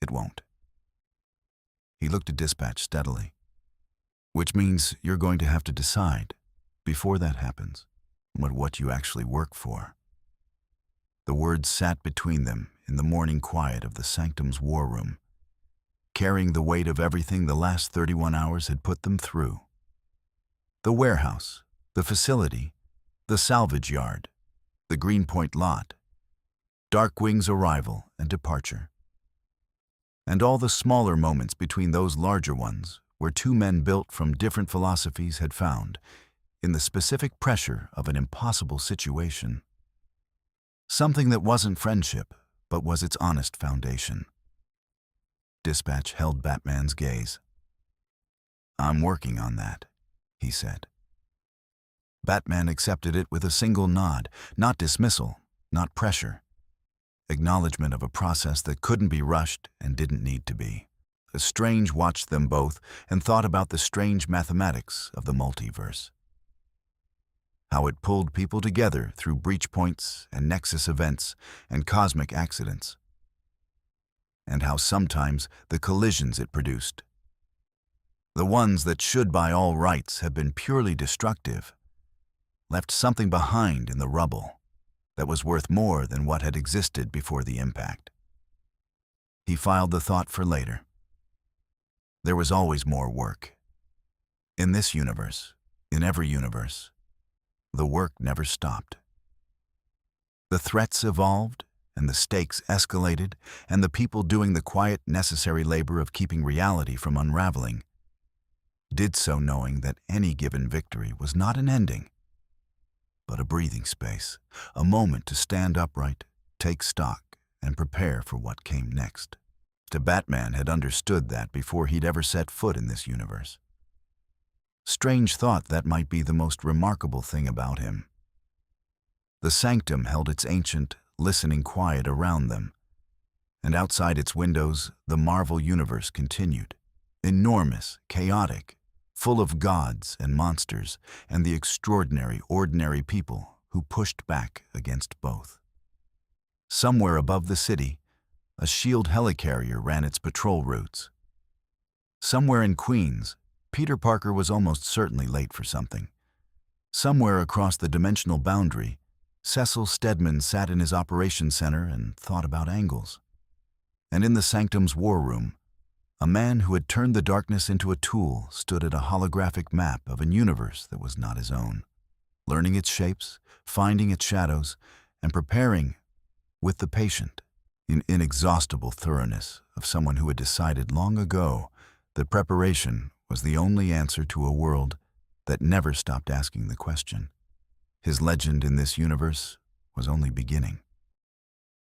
"It won't." He looked at Dispatch steadily. "Which means you're going to have to decide, before that happens, what you actually work for." The words sat between them in the morning quiet of the Sanctum's war room, carrying the weight of everything the last 31 hours had put them through. The warehouse, the facility, the salvage yard, the Greenpoint lot, Darkwing's arrival and departure. And all the smaller moments between those larger ones where two men built from different philosophies had found, in the specific pressure of an impossible situation, something that wasn't friendship, but was its honest foundation. Dispatch held Batman's gaze. "I'm working on that," he said. Batman accepted it with a single nod, not dismissal, not pressure. Acknowledgement of a process that couldn't be rushed and didn't need to be. Strange watched them both and thought about the strange mathematics of the multiverse. How it pulled people together through breach points and nexus events and cosmic accidents. And how sometimes the collisions it produced, the ones that should by all rights have been purely destructive, left something behind in the rubble that was worth more than what had existed before the impact. He filed the thought for later. There was always more work. In this universe, in every universe, the work never stopped. The threats evolved, and the stakes escalated, and the people doing the quiet, necessary labor of keeping reality from unraveling did so knowing that any given victory was not an ending, but a breathing space, a moment to stand upright, take stock, and prepare for what came next. Batman had understood that before he'd ever set foot in this universe. Strange thought, that might be the most remarkable thing about him. The sanctum held its ancient, listening quiet around them, and outside its windows, the Marvel universe continued. Enormous, chaotic, full of gods and monsters, and the extraordinary, ordinary people who pushed back against both. Somewhere above the city, a SHIELD helicarrier ran its patrol routes. Somewhere in Queens, Peter Parker was almost certainly late for something. Somewhere across the dimensional boundary, Cecil Stedman sat in his operations center and thought about angles. And in the Sanctum's war room, a man who had turned the darkness into a tool stood at a holographic map of a universe that was not his own, learning its shapes, finding its shadows, and preparing with the patient, inexhaustible thoroughness of someone who had decided long ago that preparation was the only answer to a world that never stopped asking the question. His legend in this universe was only beginning.